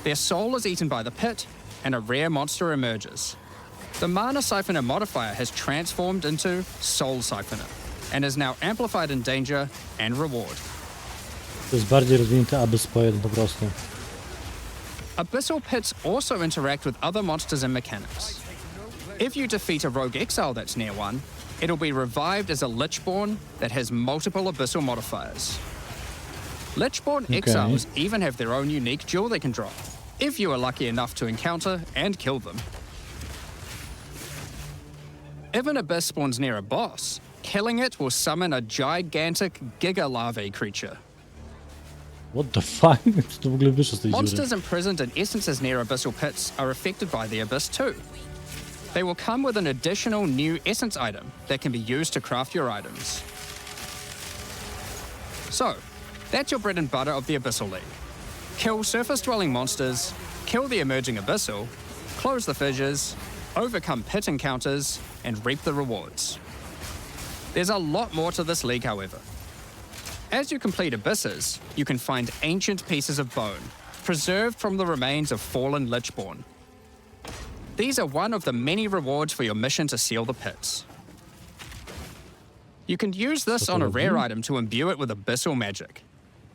Their soul is eaten by the pit, and a rare monster emerges. The Mana Siphoner modifier has transformed into Soul Siphoner, and is now amplified in danger and reward. To jest bardziej rozwinięty Abyss PoE1 po prostu. Abyssal pits also interact with other monsters and mechanics. If you defeat a rogue exile that's near one, it'll be revived as a Lichborn that has multiple abyssal modifiers. Lichborn exiles even have their own unique jewel they can drop, if you are lucky enough to encounter and kill them. If an abyss spawns near a boss, killing it will summon a gigantic Giga Larvae creature. What the fuck? Co to w ogóle wyszło z tej dziury? Monsters imprisoned in essences near abyssal pits are affected by the abyss too. They will come with an additional new essence item that can be used to craft your items. So, that's your bread and butter of the Abyssal League. Kill surface-dwelling monsters, kill the emerging abyssal, close the fissures, overcome pit encounters, and reap the rewards. There's a lot more to this league, however. As you complete abysses, you can find ancient pieces of bone, preserved from the remains of fallen Lichborn. These are one of the many rewards for your mission to seal the pits. You can use this on a rare item to imbue it with abyssal magic,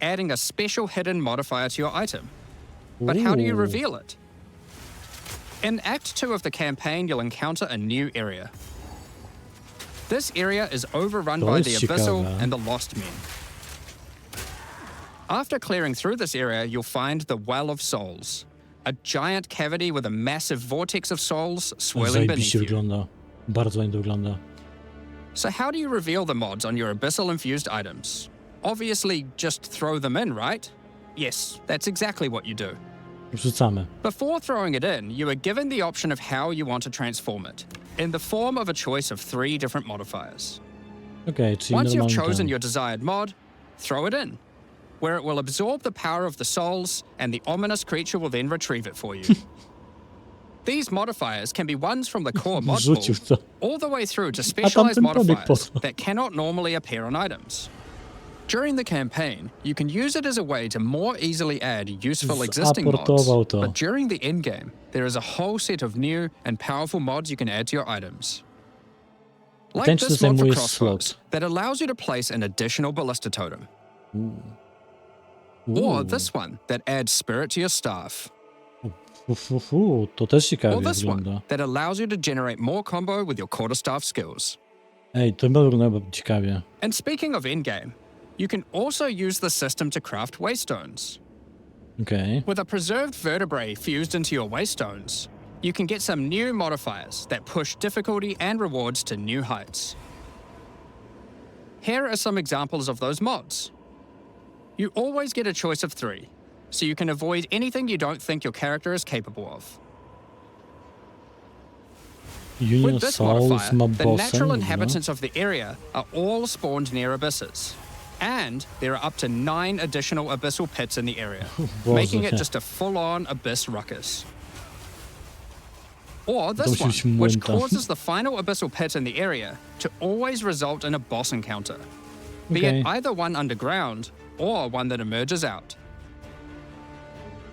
adding a special hidden modifier to your item. But how do you Ooh. reveal it? In Act 2 of the campaign, you'll encounter a new area. This area is overrun To by jest the Abyssal ciekawe. and the Lost Men. After clearing through this area, you'll find the Well of Souls, a giant cavity with a massive vortex of souls swirling beneath Zajebiście you. wygląda. Bardzo ładnie to wygląda. So how do you reveal the mods on your Abyssal-infused items? Obviously, just throw them in, right? Yes, that's exactly what you do. Wrzucamy. Before throwing it in, you are given the option of how you want to transform it, in the form of a choice of 3 different modifiers. Okej, czyli Once you've normalnie chosen ten. your desired mod, throw it in, where it will absorb the power of the souls, and the ominous creature will then retrieve it for you. These modifiers can be ones from the core mod pool, Wrzucił to. all the way through to specialized tamten pobiegł po modifiers to. that cannot normally appear on items. During the campaign, you can use it as a way to more easily add useful existing mods, Zaportował to. but during the endgame, there is a whole set of new and powerful mods you can add to your items. Like Ten, co this mod for zajmuje crossbows, slot. that allows you to place an additional ballista totem. Or this one that adds spirit to your staff. To też Or ciekawie this one wygląda. that allows you to generate more combo with your quarterstaff skills. Ej, to wygląda ciekawie. And speaking of endgame, you can also use the system to craft waystones. Okej. With a preserved vertebrae fused into your waystones, you can get some new modifiers that push difficulty and rewards to new heights. Here are some examples of those mods. You always get a choice of 3, so you can avoid anything you don't think your character is capable of. Union With of this Souls modifier, ma the bossem. natural dobra. inhabitants of the area are all spawned near abysses. And there are up to 9 additional abyssal pits in the area, Boże. making it just a full-on abyss ruckus. Or To this musi one, być which młynta. causes the final abyssal pit in the area to always result in a boss encounter, be Okay. it either one underground or one that emerges out.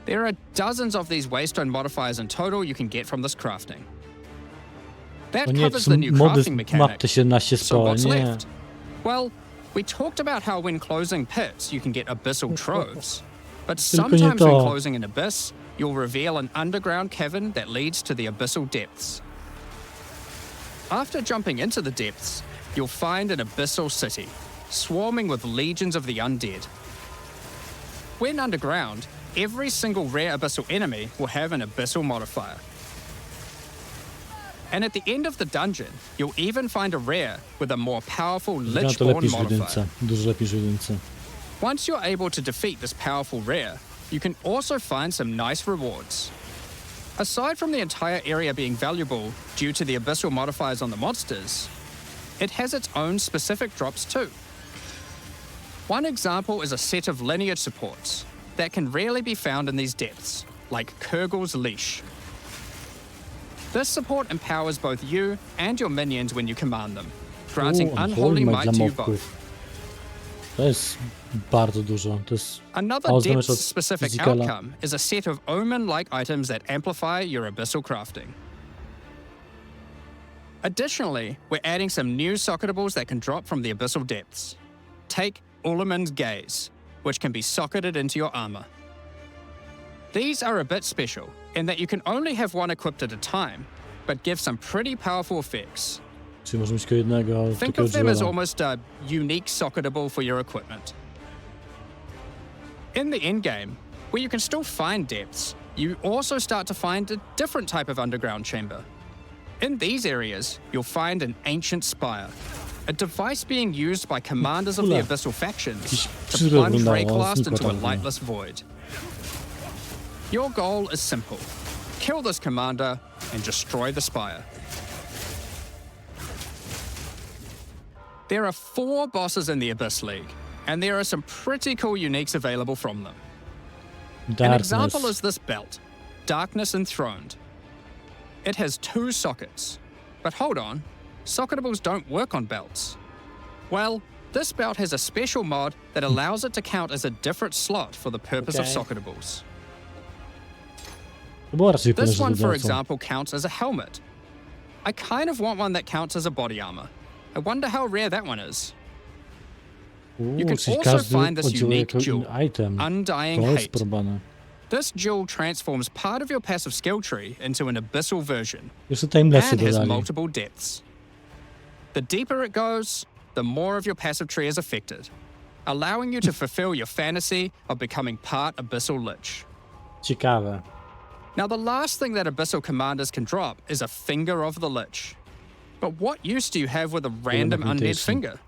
There are dozens of these waystone modifiers in total you can get from this crafting. That O nie, to covers są the new mody crafting z mapy mechanic. 17 So spała, what's nie. left? Well, we talked about how when closing pits, you can get abyssal troves. But Tylko nie sometimes when to. closing an abyss, you'll reveal an underground cavern that leads to the abyssal depths. After jumping into the depths, you'll find an abyssal city, swarming with legions of the undead. When underground, every single rare abyssal enemy will have an abyssal modifier. And at the end of the dungeon, you'll even find a rare with a more powerful Wygląda to Lichborn lepiej niż w modifier. jedynce. Dużo lepiej niż w jedynce. Once you're able to defeat this powerful rare, you can also find some nice rewards. Aside from the entire area being valuable due to the abyssal modifiers on the monsters, it has its own specific drops too. One example is a set of lineage supports that can rarely be found in these depths, like Kurgel's Leash. This support empowers both you and your minions when you command them, granting unholy might to you both. To jest bardzo dużo. To jest... Another A, znamy od depth-specific Physicala. outcome is a set of omen-like items that amplify your abyssal crafting. Additionally, we're adding some new socketables that can drop from the abyssal depths. Take Ulaman's Gaze, which can be socketed into your armor. These are a bit special in that you can only have one equipped at a time, but give some pretty powerful effects. Czyli może mieć tylko jednego Think takiego of them as jewela. almost a unique socketable for your equipment. In the endgame, where you can still find depths, you also start to find a different type of underground chamber. In these areas, you'll find an ancient spire, a device being used by commanders of the Ula. abyssal factions Jakiś to przyrok plunge wyglądało, Rayclast znikła into a tam, no. lightless void. Your goal is simple: kill this commander and destroy the spire. There are 4 bosses in the Abyss League, and there are some pretty cool uniques available from them. An Darkness. example is this belt, Darkness Enthroned. It has 2 sockets. But hold on, socketables don't work on belts. Well, this belt has a special mod that allows it to count as a different slot for the purpose of Okay. socketables. To było raczej This one, for dodającą. example, counts as a helmet. I kind of want one that counts as a body armor. I wonder how rare that one is. You can Czyli also każdy find this oddziałuje unique jako jewel, inny item. Undying To jest Hate. probane. This jewel transforms part of your passive skill tree into an abyssal version Jeszcze timelessy and has dodali. multiple depths. The deeper it goes, the more of your passive tree is affected, allowing you to fulfill your fantasy of becoming part Abyssal Lich. Ciekawe. Now, the last thing that Abyssal commanders can drop is a Finger of the Lich. But what use do you have with a random undead augmentation. finger?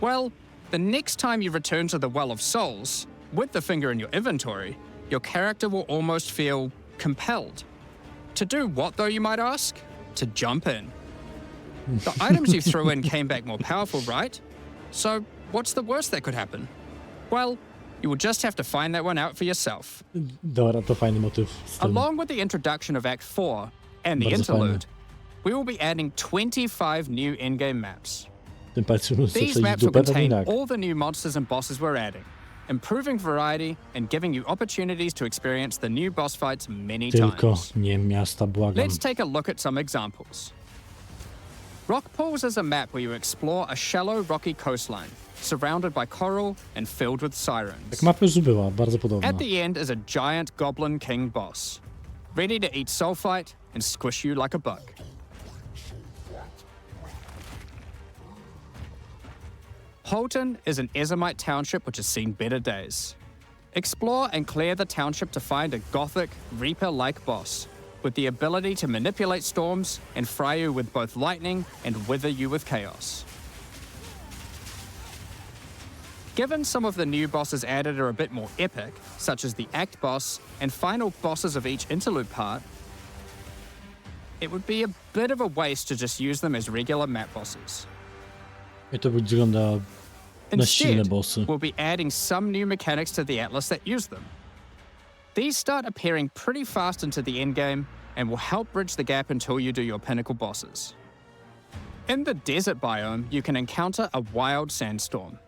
Well, the next time you return to the Well of Souls, with the finger in your inventory, your character will almost feel compelled. To do what, though, you might ask? To jump in. The items you threw in came back more powerful, right? So, what's the worst that could happen? Well, you will just have to find that one out for yourself. Dobra, to fajny motyw z tym. Along with the introduction of Act 4 and the Bardzo interlude, we will be adding 25 new in-game maps. Tym palcem muszę These wsadzić maps will dupę, to contain tak. all the new monsters and bosses we're adding, improving variety and giving you opportunities to experience the new boss fights many Tylko times. nie miasta, błagam. Let's take a look at some examples. Rock Pools is a map where you explore a shallow, rocky coastline, surrounded by coral and filled with sirens. Tak mapa już była, bardzo podobna. At the end is a giant Goblin King boss, ready to eat sulfite and squish you like a bug. Holton is an Ezomite township which has seen better days. Explore and clear the township to find a gothic, Reaper-like boss, with the ability to manipulate storms and fry you with both lightning and wither you with chaos. Given some of the new bosses added are a bit more epic, such as the Act boss and final bosses of each interlude part, it would be a bit of a waste to just use them as regular map bosses. I to wygląda na silne Instead, bossy. we'll be adding some new mechanics to the Atlas that use them. These start appearing pretty fast into the endgame and will help bridge the gap until you do your pinnacle bosses. In the desert biome, you can encounter a wild sandstorm.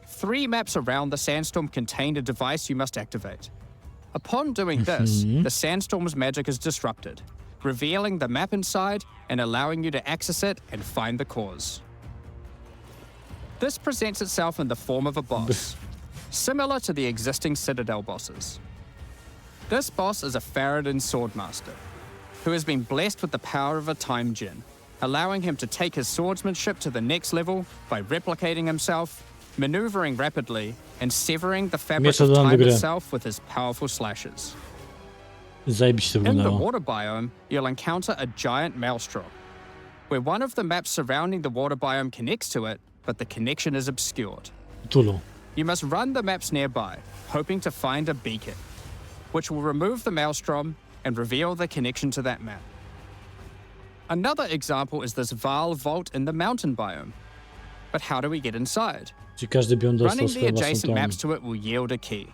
3 maps around the sandstorm contain a device you must activate. Upon doing this, the sandstorm's magic is disrupted, revealing the map inside and allowing you to access it and find the cause. This presents itself in the form of a boss, similar to the existing Citadel bosses. This boss is a Faradin Swordmaster, who has been blessed with the power of a time gem, allowing him to take his swordsmanship to the next level by replicating himself, maneuvering rapidly, and severing the fabric Miecza of dodam do time gry. itself with his powerful slashes. Zajebiście to In the wyglądało. water biome, you'll encounter a giant maelstrom, where one of the maps surrounding the water biome connects to it, but the connection is obscured. Tulu. You must run the maps nearby, hoping to find a beacon, which will remove the maelstrom and reveal the connection to that map. Another example is this Vaal vault in the mountain biome. But how do we get inside? Czyli każdy biom dostał Running the swoją własną adjacent tą. maps to it will yield a key,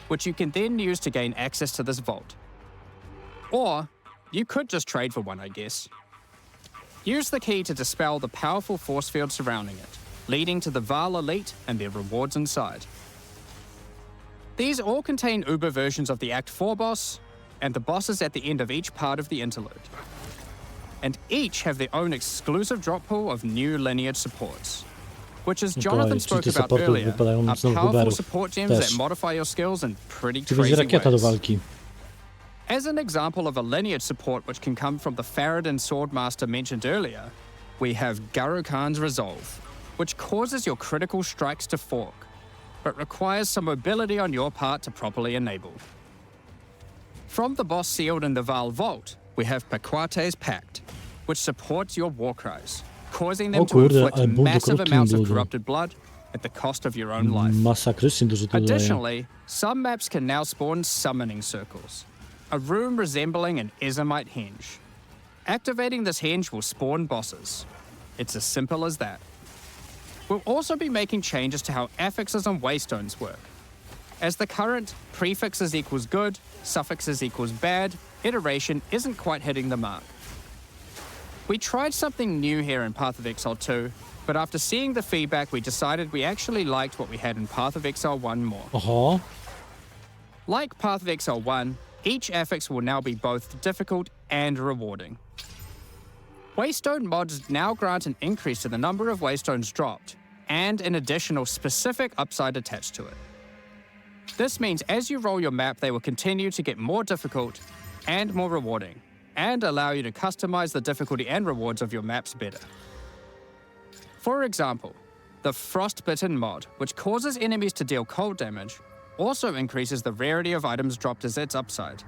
which you can then use to gain access to this vault. Or, you could just trade for one, I guess. Use the key to dispel the powerful force field surrounding it, leading to the Vaal Elite and their rewards inside. These all contain Uber versions of the Act 4 boss, and the bosses at the end of each part of the interlude. And each have their own exclusive drop pool of new lineage supports, which as Jonathan Okej, czyli spoke te about supporty earlier, wypadają are z nowych powerful wyberów support gems też. that modify your skills in pretty Czy będzie crazy rakieta do ways. walki? As an example of a lineage support which can come from the Faradin Swordmaster mentioned earlier, we have Garo Khan's Resolve, which causes your critical strikes to fork, but requires some mobility on your part to properly enable. From the boss sealed in the Vaal Vault, we have Paquate's Pact, which supports your war cries, causing them O to kurde, inflict ale ból do massive krótkim amounts of bludu. corrupted blood at the cost of your own life. Masakrycznie dużo to daje. Additionally, some maps can now spawn summoning circles, a room resembling an Ezomite henge. Activating this henge will spawn bosses. It's as simple as that. We'll also be making changes to how affixes and waystones work. As the current prefixes equals good, suffixes equals bad, iteration isn't quite hitting the mark. We tried something new here in Path of Exile 2, but after seeing the feedback, we decided we actually liked what we had in Path of Exile 1 more. Oho. Like Path of Exile 1, each affix will now be both difficult and rewarding. Waystone mods now grant an increase to the number of waystones dropped, and an additional specific upside attached to it. This means as you roll your map, they will continue to get more difficult and more rewarding, and allow you to customize the difficulty and rewards of your maps better. For example, the Frostbitten mod, which causes enemies to deal cold damage, also increases the rarity of items dropped as its upside.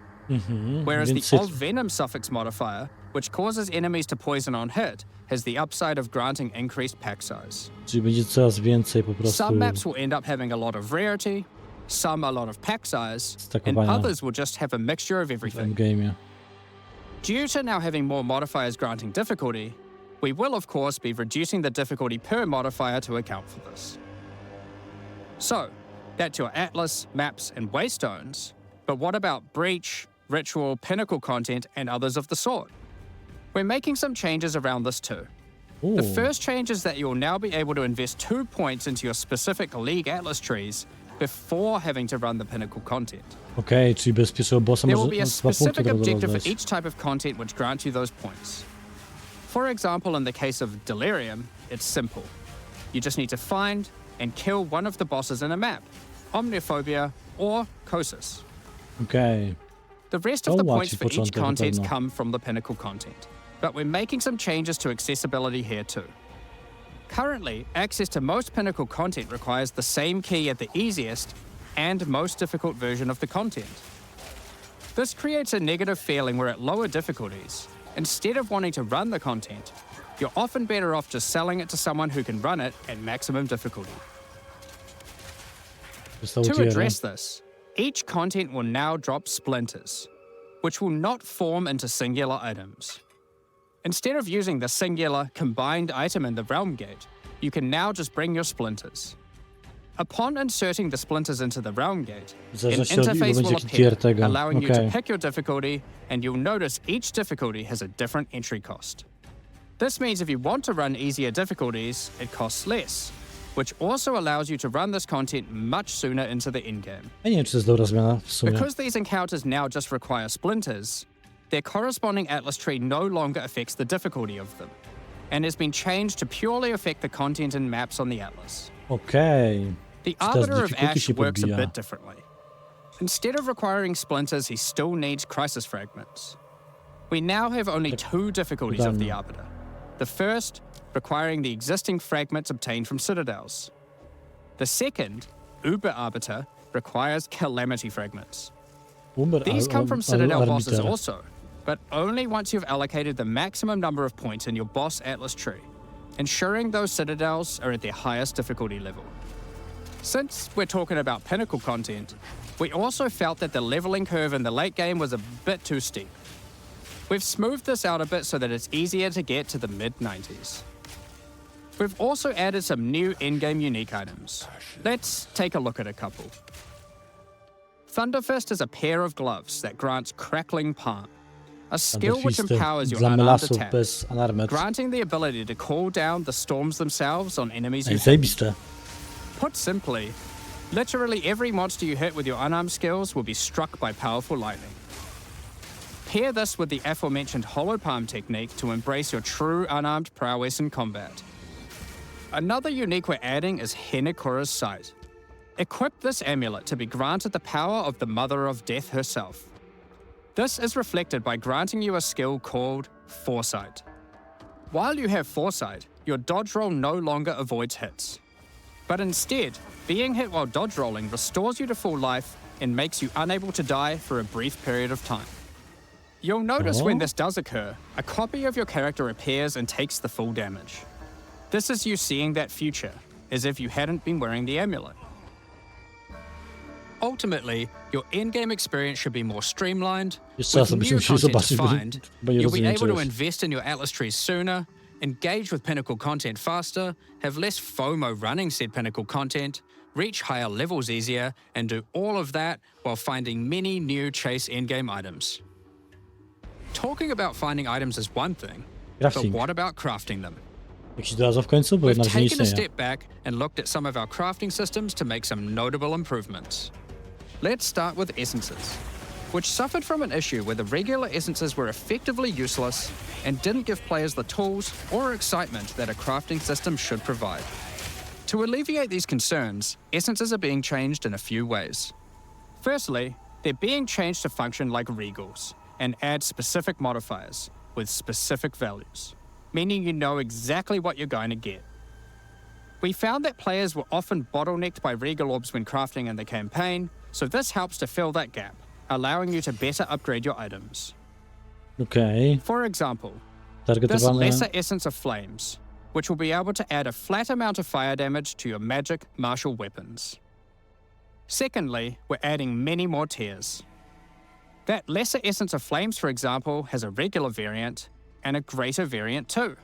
Whereas the Więc of Venom suffix modifier, which causes enemies to poison on hit, has the upside of granting increased pack size. Czyli będzie coraz więcej po prostu Some maps will end up having a lot of rarity, some a lot of pack size, and stakowania others will just have a mixture of w everything. endgame'ie. Due to now having more modifiers granting difficulty, we will of course be reducing the difficulty per modifier to account for this. So, that's your Atlas, maps, and waystones, but what about Breach, Ritual, Pinnacle content, and others of the sort? We're making some changes around this too. The Uuu. first change is that you'll now be able to invest 2 points into your specific League Atlas trees before having to run the Pinnacle content. Okej, czyli bez pierwszego bossa There will może be a 2 punkty specific треба objective for rozdać. each type of content which grants you those points. For example, in the case of Delirium, it's simple. You just need to find and kill one of the bosses in a map, Omniophobia or Kosis. Okej. The rest of To the łatwiej points for each początek na content pewno. come from the Pinnacle content, but we're making some changes to accessibility here too. Currently, access to most Pinnacle content requires the same key at the easiest and most difficult version of the content. This creates a negative feeling where at lower difficulties, instead of wanting to run the content, you're often better off just selling it to someone who can run it at maximum difficulty. Zostało To tiera. address this, each content will now drop splinters, which will not form into singular items. Instead of using the singular combined item in the Realm Gate, you can now just bring your splinters. Upon inserting the splinters into the realm gate, W an zależności od ilu interface będzie will jaki tier appear, tego. allowing you to Okej. pick your difficulty, and you'll notice each difficulty has a different entry cost. This means if you want to run easier difficulties, it costs less, which also allows you to run this content much sooner into the endgame. Ja nie wiem, czy to jest dobra zmiana w sumie. Because these encounters now just require splinters, their corresponding atlas tree no longer affects the difficulty of them, and has been changed to purely affect the content and maps on the atlas. Okej. The teraz Arbiter of difficulty Ash się works a podbija. bit differently. Instead of requiring splinters, he still needs crisis fragments. We now have only two difficulties of the dodamy. Arbiter. The first, requiring the existing fragments obtained from citadels. The second, Uber Arbiter, requires calamity fragments. These come from Citadel bosses Arbiter. also, but only once you've allocated the maximum number of points in your boss atlas tree, ensuring those citadels are at their highest difficulty level. Since we're talking about pinnacle content, we also felt that the leveling curve in the late game was a bit too steep. We've smoothed this out a bit so that it's easier to get to the mid-90s. We've also added some new in-game unique items. Let's take a look at a couple. Thunderfist is a pair of gloves that grants Crackling Palm, a skill which Thunderfisty empowers your dla unarmed melasów attacks, bez unarmed. granting the ability to call down the storms themselves on enemies you Ej, hit. zajebiste. Put simply, literally every monster you hit with your unarmed skills will be struck by powerful lightning. Pair this with the aforementioned Hollow Palm technique to embrace your true unarmed prowess in combat. Another unique we're adding is Henekura's Sight. Equip this amulet to be granted the power of the Mother of Death herself. This is reflected by granting you a skill called Foresight. While you have Foresight, your dodge roll no longer avoids hits. But instead, being hit while dodge rolling restores you to full life and makes you unable to die for a brief period of time. You'll notice when this does occur, a copy of your character appears and takes the full damage. This is you seeing that future, as if you hadn't been wearing the amulet. Ultimately, your in-game experience should be more streamlined. Jeszcze raz With byśmy new musieli content zobaczyć, defined, bo nie you'll be rozumiem able to czegoś. invest in your atlas trees sooner, engage with pinnacle content faster, have less FOMO running said pinnacle content, reach higher levels easier, and do all of that while finding many new chase endgame items. Talking about finding items is one thing, but Crafting. what about crafting them? Jak się doradza w końcu, bo We've na razie nie taken a istnieje. step back and looked at some of our crafting systems to make some notable improvements. Let's start with essences, which suffered from an issue where the regular essences were effectively useless and didn't give players the tools or excitement that a crafting system should provide. To alleviate these concerns, essences are being changed in a few ways. Firstly, they're being changed to function like regals and add specific modifiers with specific values, meaning you know exactly what you're going to get. We found that players were often bottlenecked by regal orbs when crafting in the campaign, so this helps to fill that gap, allowing you to better upgrade your items. Okej, For example, this targetowane. Lesser Essence of Flames, which will be able to add a flat amount of fire damage to your magic martial weapons. Secondly, we're adding many more tiers. That Lesser Essence of Flames, for example, has a regular variant and a greater variant too,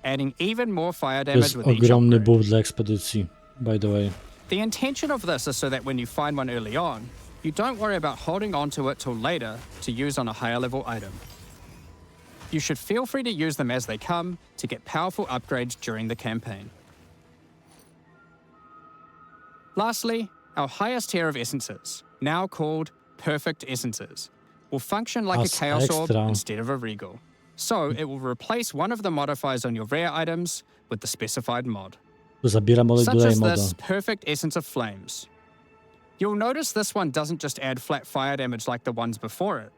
adding even more fire To damage jest with each ogromny upgrade. buff dla ekspedycji, by the way. The intention of this is so that when you find one early on, you don't worry about holding on to it till later to use on a higher level item. You should feel free to use them as they come to get powerful upgrades during the campaign. Lastly, our highest tier of essences, now called Perfect Essences, will function like a As Chaos Orb extra. instead of a Regal. So it will replace one of the modifiers on your rare items with the specified mod. To zabiera mody, Such dodaje as moda. this Perfect Essence of Flames. You'll notice this one doesn't just add flat fire damage like the ones before it.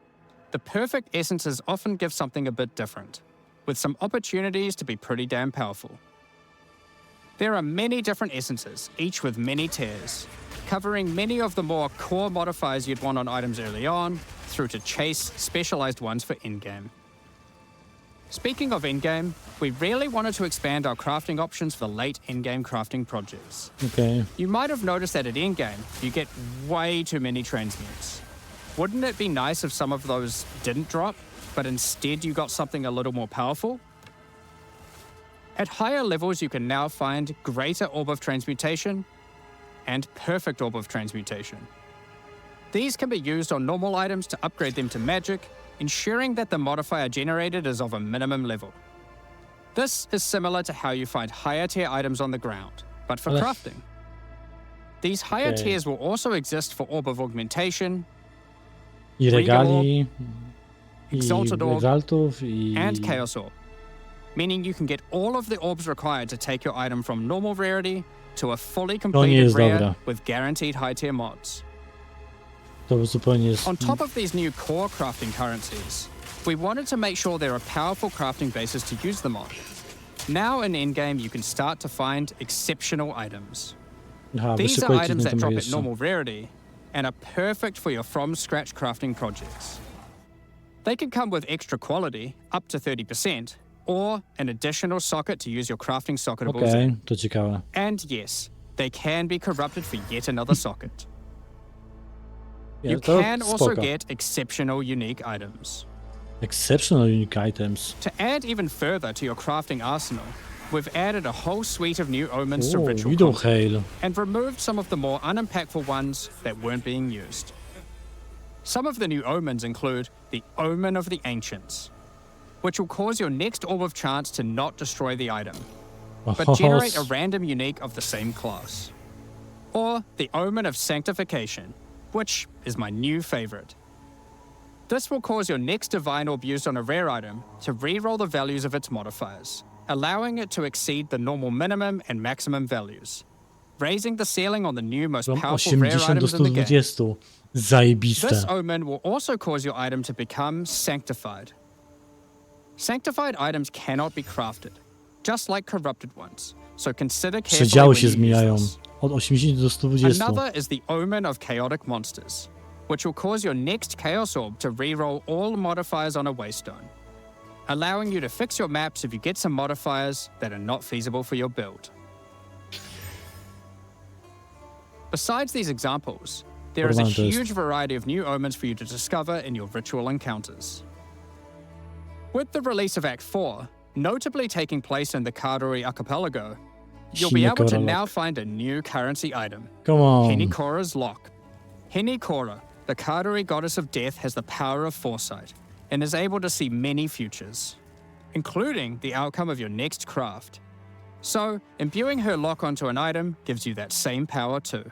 The Perfect Essences often give something a bit different, with some opportunities to be pretty damn powerful. There are many different essences, each with many tiers, covering many of the more core modifiers you'd want on items early on, through to chase specialized ones for in-game. Speaking of in-game, we really wanted to expand our crafting options for late in-game crafting projects. Okej. You might have noticed that at in-game, you get way too many transmutes. Wouldn't it be nice if some of those didn't drop, but instead you got something a little more powerful? At higher levels, you can now find Greater Orb of Transmutation, and Perfect Orb of Transmutation. These can be used on normal items to upgrade them to magic, ensuring that the modifier generated is of a minimum level. This is similar to how you find higher tier items on the ground, but for crafting. These higher tiers will also exist for Orb of Augmentation, I regali, Exalted i Orb, exaltów, i... and Chaos Orb, meaning you can get all of the orbs required to take your item from normal rarity to a fully completed jest rare dobra. with guaranteed high tier mods. To zupełnie jest... On top of these new core crafting currencies, we wanted to make sure there are powerful crafting bases to use them on. Now in endgame, you can start to find exceptional items. Aha, These are wyszykujcie items na that temat drop at jeszcze. normal rarity and are perfect for your from-scratch crafting projects. They can come with extra quality, up to 30%, or an additional socket to use your crafting socketables Okej, in. to ciekawe. And yes, they can be corrupted for yet another socket. Nie, You to can also spoko. get exceptional unique items. Exceptional unique items. To add even further to your crafting arsenal, we've added a whole suite of new omens to ritual Widow content Hail. and removed some of the more unimpactful ones that weren't being used. Some of the new omens include the Omen of the Ancients, which will cause your next Orb of Chance to not destroy the item, but generate a random unique of the same class. Or the Omen of Sanctification, which is my new favorite. This will cause your next Divine Orb used on a rare item to re-roll the values of its modifiers, allowing it to exceed the normal minimum and maximum values, raising the ceiling on the new most Mam powerful rare 80 do items in the game. 120. Zajebiste. This omen will also cause your item to become sanctified. Sanctified items cannot be crafted, just like corrupted ones, so consider carefully Przedziały when się you use zmieniają. this. Od 80 do 120. Another is the Omen of Chaotic Monsters, which will cause your next Chaos Orb to re-roll all modifiers on a Waystone, allowing you to fix your maps if you get some modifiers that are not feasible for your build. Besides these examples, there is a Porwane to jest. huge variety of new omens for you to discover in your ritual encounters. With the release of Act 4, notably taking place in the Karuri Archipelago, you'll be able to Hinikora now lock. find a new currency item, Come on. Hinikora's Lock. Hinikora, the Karuri goddess of death, has the power of foresight and is able to see many futures, including the outcome of your next craft. So, imbuing her lock onto an item gives you that same power too.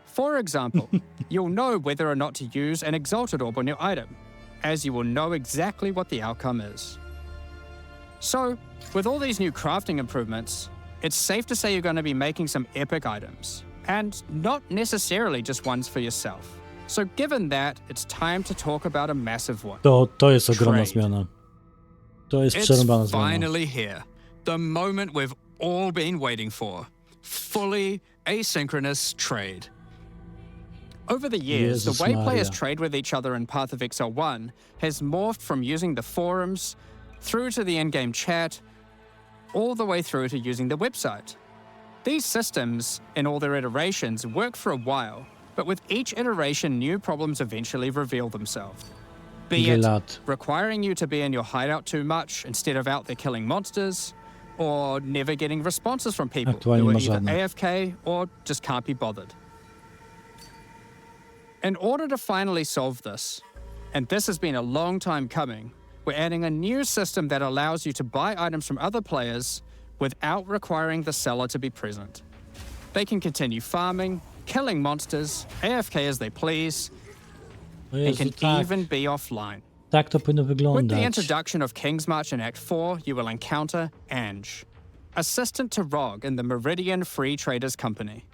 For example, you'll know whether or not to use an Exalted Orb on your item, as you will know exactly what the outcome is. So, with all these new crafting improvements, it's safe to say you're going to be making some epic items, and not necessarily just ones for yourself. So given that, it's time to talk about a massive one. To jest ogromna Trade. zmiana. To jest It's przerąbana zmiana. finally here. The moment we've all been waiting for. Fully asynchronous trade. Over the years, Jezus the way players Maria. trade with each other in Path of Exile 1 has morphed from using the forums, through to the in-game chat, all the way through to using the website. These systems, in all their iterations, work for a while, but with each iteration, new problems eventually reveal themselves. Be Ile it lat? requiring you to be in your hideout too much instead of out there killing monsters, or never getting responses from people Aktualnie who are ma either żadne. AFK or just can't be bothered. In order to finally solve this, and this has been a long time coming, we're adding a new system that allows you to buy items from other players without requiring the seller to be present. They can continue farming, killing monsters, AFK as they please, O and Jezu, can tak. even be offline. Tak to powinno With the wyglądać. introduction of King's March in Act 4, you will encounter Ange, assistant to Rog in the Meridian Free Traders Company.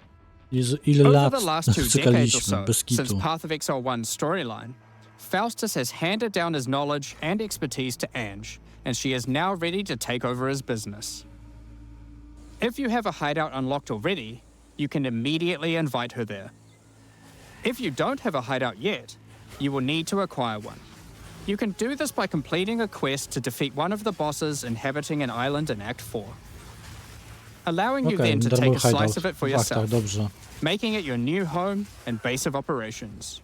Jezu, ile Over lat the last 2 decades or czekaliśmy, so, bez since kitu. Path of Exile 1's storyline, Faustus has handed down his knowledge and expertise to Ange, and she is now ready to take over his business. If you have a hideout unlocked already, you can immediately invite her there. If you don't have a hideout yet, you will need to acquire one. You can do this by completing a quest to defeat one of the bosses inhabiting an island in Act 4, allowing you Okej, then to take darmowy a slice hideout. of it for W yourself, aktach, dobrze. making it your new home and base of operations.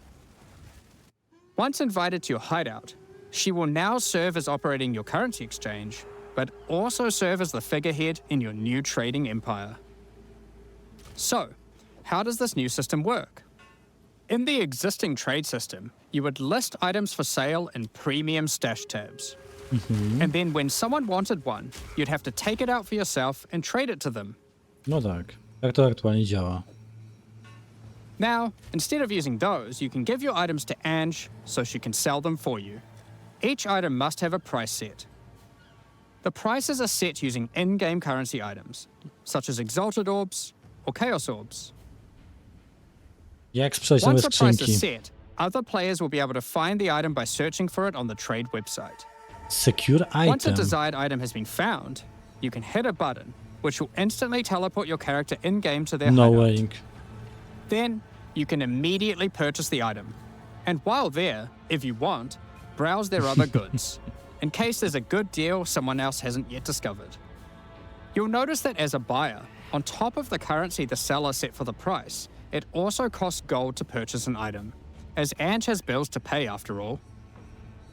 Once invited to your hideout, she will now serve as operating your currency exchange, but also serve as the figurehead in your new trading empire. So, how does this new system work? In the existing trade system, you would list items for sale in premium stash tabs. And then when someone wanted one, you'd have to take it out for yourself and trade it to them. No tak. Tak to aktualnie działa. Now, instead of using those, you can give your items to Ange so she can sell them for you. Each item must have a price set. The prices are set using in-game currency items, such as Exalted Orbs or Chaos Orbs. Jak sprzedać nowe Once a price skrzynki? is set, other players will be able to find the item by searching for it on the trade website. Secure Once a item. desired item has been found, you can hit a button, which will instantly teleport your character in-game to their No hideout. way. Then, you can immediately purchase the item. And while there, if you want, browse their other goods, in case there's a good deal someone else hasn't yet discovered. You'll notice that as a buyer, on top of the currency the seller set for the price, it also costs gold to purchase an item, as Ange has bills to pay after all.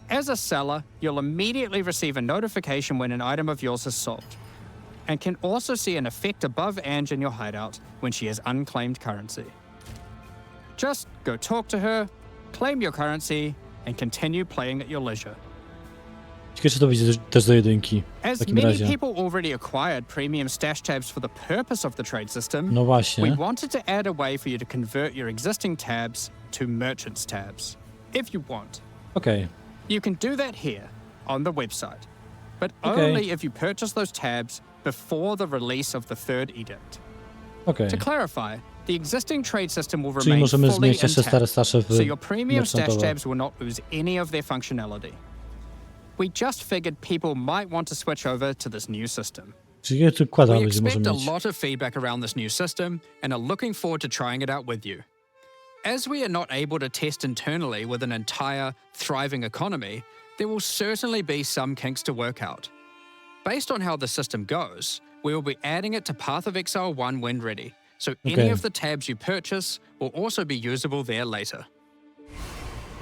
As a seller, you'll immediately receive a notification when an item of yours is sold, and can also see an effect above Ange in your hideout when she has unclaimed currency. Just go talk to her, claim your currency, and continue playing at your leisure. Ciekawe, czy to wyjdzie też do jedynki. W As takim many razie. people already acquired premium stash tabs for the purpose of the trade system, No we właśnie. wanted to add a way for you to convert your existing tabs to merchants tabs, if you want. Okej. You can do that here, on the website, but Okay. only if you purchase those tabs before the release of the third edict. Okej. To clarify, the existing trade system will Czyli remain możemy fully zmienić jeszcze stare intact, stasze w so your premium stash merchantowe. tabs will not lose any of their functionality. We just figured people might want to switch over to this new system. Czyli je tu kłada We będzie może expect a mieć. lot of feedback around this new system and are looking forward to trying it out with you. As we are not able to test internally with an entire, thriving economy, there will certainly be some kinks to work out. Based on how the system goes, we will be adding it to Path of Exile 1 when ready, so any Okay. of the tabs you purchase will also be usable there later.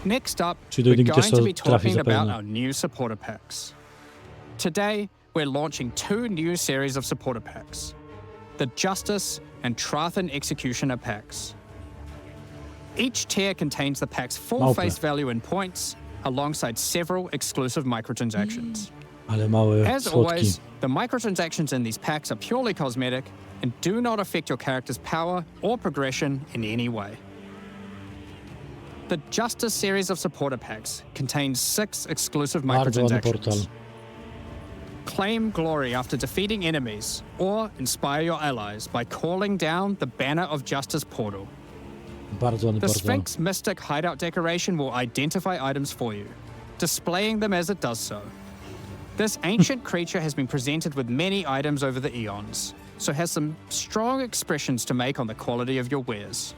Next up, Czyli do we're jedynki też going to to be trafi talking about zapewne. our new supporter packs. Today, we're launching two new series of supporter packs, the Justice and Trathan Executioner packs. Each tier contains the pack's full Małpy. face value in points, alongside several exclusive microtransactions. Ale mały, As słodki. always, the microtransactions in these packs are purely cosmetic and do not affect your character's power or progression in any way. The Justice series of supporter packs contains 6 exclusive Bardzo ładny portal. microtransactions. Claim glory after defeating enemies, or inspire your allies by calling down the Banner of Justice portal. Bardzo ładny The portal. Sphinx Mystic hideout decoration will identify items for you, displaying them as it does so. This ancient creature has been presented with many items over the eons, so has some strong expressions to make on the quality of your wares.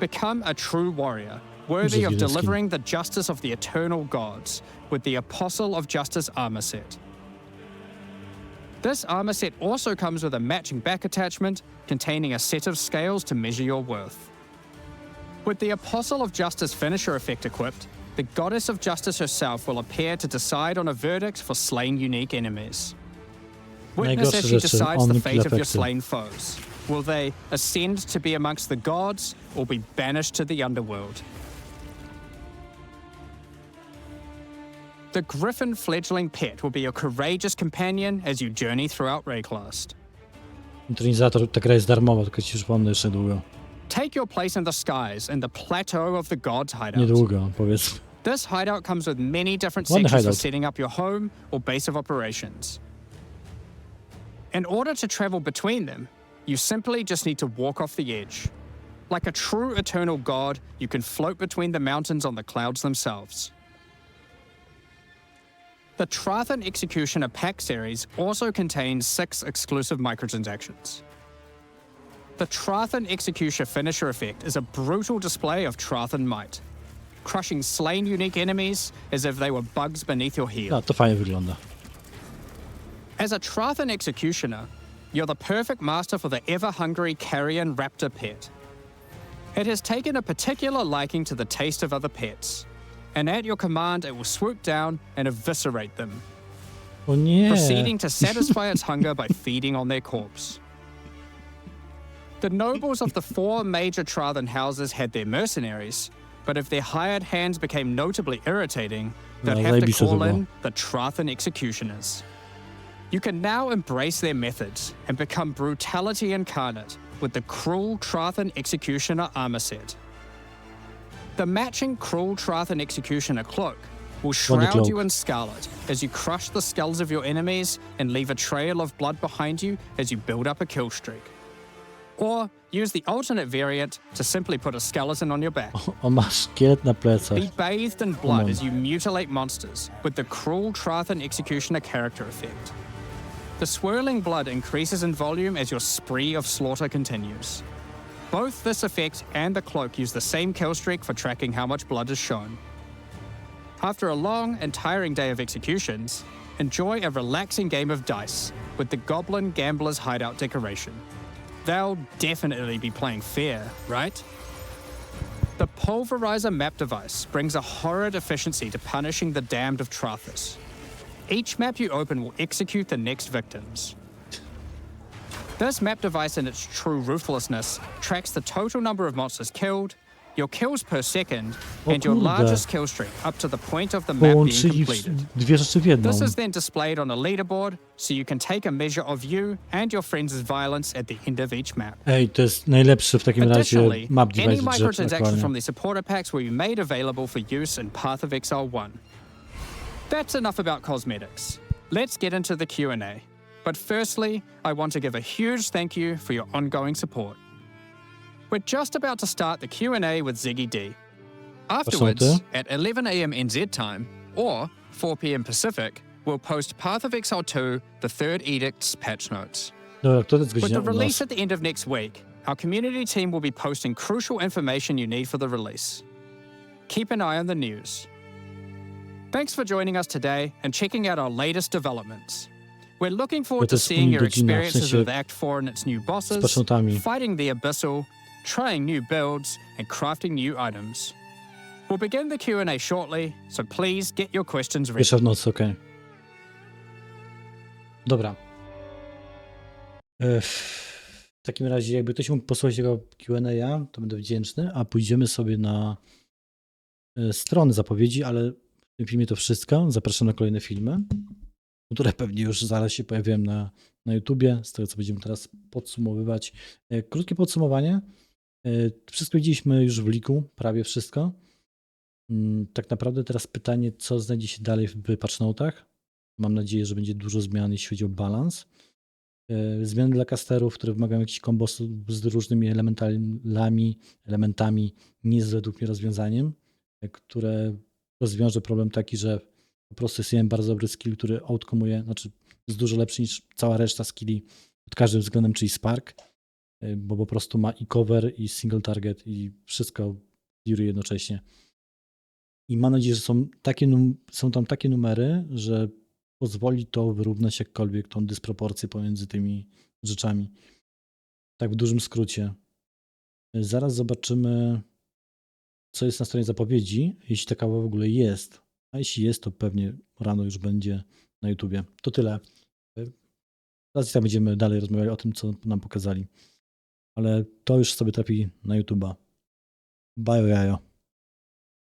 Become a true warrior, worthy of Brzydki ten skin. delivering the justice of the eternal gods with the Apostle of Justice armor set. This armor set also comes with a matching back attachment containing a set of scales to measure your worth. With the Apostle of Justice finisher effect equipped, the Goddess of Justice herself will appear to decide on a verdict for slain unique enemies. Witness Najgorsze as she rzeczy, decides the omni fate of your efekty. slain foes. Will they ascend to be amongst the gods or be banished to the underworld? The Griffin fledgling pet will be your courageous companion as you journey throughout Rayclast. Intronizator, ta gra jest darmowa, tylko ci przypomnę jeszcze niedługo. Take your place in the skies in the plateau of the gods hideout. Niedługo, powiedzmy. This hideout comes with many different Ładny sections for hideout. setting up your home or base of operations. In order to travel between them, you simply just need to walk off the edge. Like a true eternal god, you can float between the mountains on the clouds themselves. The Trathan Executioner pack series also contains 6 exclusive microtransactions. The Trathan Executioner finisher effect is a brutal display of Trathan might, crushing slain unique enemies as if they were bugs beneath your heel. No, to fajnie wygląda. As a Trathan Executioner, you're the perfect master for the ever-hungry carrion raptor pet. It has taken a particular liking to the taste of other pets, and at your command it will swoop down and eviscerate them, O nie! proceeding to satisfy its hunger by feeding on their corpse. The nobles of the 4 major Trathan houses had their mercenaries, but if their hired hands became notably irritating, they'd No, have to zajebiste to call było. in the Trathan executioners. You can now embrace their methods and become brutality incarnate with the Cruel Trathan Executioner armor set. The matching Cruel Trathan Executioner cloak will shroud cloak. you in scarlet as you crush the skulls of your enemies and leave a trail of blood behind you as you build up a kill streak. Or use the alternate variant to simply put a skeleton on your back. On ma szkielet na plecach. Be bathed in blood as you mutilate monsters with the Cruel Trathan Executioner character effect. The swirling blood increases in volume as your spree of slaughter continues. Both this effect and the cloak use the same kill streak for tracking how much blood is shown. After a long and tiring day of executions, enjoy a relaxing game of dice with the Goblin Gambler's Hideout decoration. They'll definitely be playing fair, right? The Pulverizer map device brings a horrid efficiency to punishing the damned of Trathus. Each map you open will execute the next victims. This map device in its true ruthlessness tracks the total number of monsters killed, your kills per second, O and your kurde. largest kill streak up to the point of the map being Połączyli completed. dwie rzeczy w jedną. This is then displayed on a leaderboard so you can take a measure of you and your friends' violence at the end of each map. Ej, to jest najlepszy w takim razie Additionally, map any device w grze microtransactions aktualnie. from the supporter packs will be made available for use in Path of Exile 1. That's enough about cosmetics. Let's get into the Q&A. But firstly, I want to give a huge thank you for your ongoing support. We're just about to start the Q&A with Ziggy D. Afterwards, at 11 a.m. NZ time, or 4 p.m. Pacific, we'll post Path of Exile 2, the Third Edict's patch notes. Dobra, to jest With godzina the u release nas. at the end of next week, our community team will be posting crucial information you need for the release. Keep an eye on the news. Thanks for joining us today and checking out our latest developments. We're looking forward to to jest seeing your godzina, w experiences sensie with Act 4 and its new z bosses, paszątami. fighting the Abyssal, trying new builds, and crafting new items. We'll begin the Q&A shortly, so please get your questions ready. Pierwsza w nocy, okej. Dobra. W takim razie, jakby ktoś mógł posłuchać tego Q&A, to będę wdzięczny, a pójdziemy sobie na strony zapowiedzi, ale w tym filmie to wszystko. Zapraszam na kolejne filmy, które pewnie już zaraz się pojawią na YouTubie, z tego co będziemy teraz podsumowywać. Krótkie podsumowanie. Wszystko widzieliśmy już w liku, prawie wszystko. Tak naprawdę teraz pytanie, co znajdzie się dalej w patchnotach. Mam nadzieję, że będzie dużo zmian, jeśli chodzi o balans. Zmiany dla casterów, które wymagają jakichś kombosów z różnymi elementami, nie jest według mnie rozwiązaniem, które rozwiąże problem taki, że po prostu jest jeden bardzo dobry skill, który outcomuje, znaczy jest dużo lepszy niż cała reszta skilli pod każdym względem, czyli Spark, bo po prostu ma i cover, i single target, i wszystko clearuje jednocześnie. I mam nadzieję, że są tam takie numery, że pozwoli to wyrównać jakkolwiek tą dysproporcję pomiędzy tymi rzeczami. Tak w dużym skrócie. Zaraz zobaczymy, co jest na stronie zapowiedzi, jeśli taka w ogóle jest. A jeśli jest, to pewnie rano już będzie na YouTubie. To tyle. Teraz i tak będziemy dalej rozmawiali o tym, co nam pokazali. Ale to już sobie trafi na YouTuba. Bye, jajo.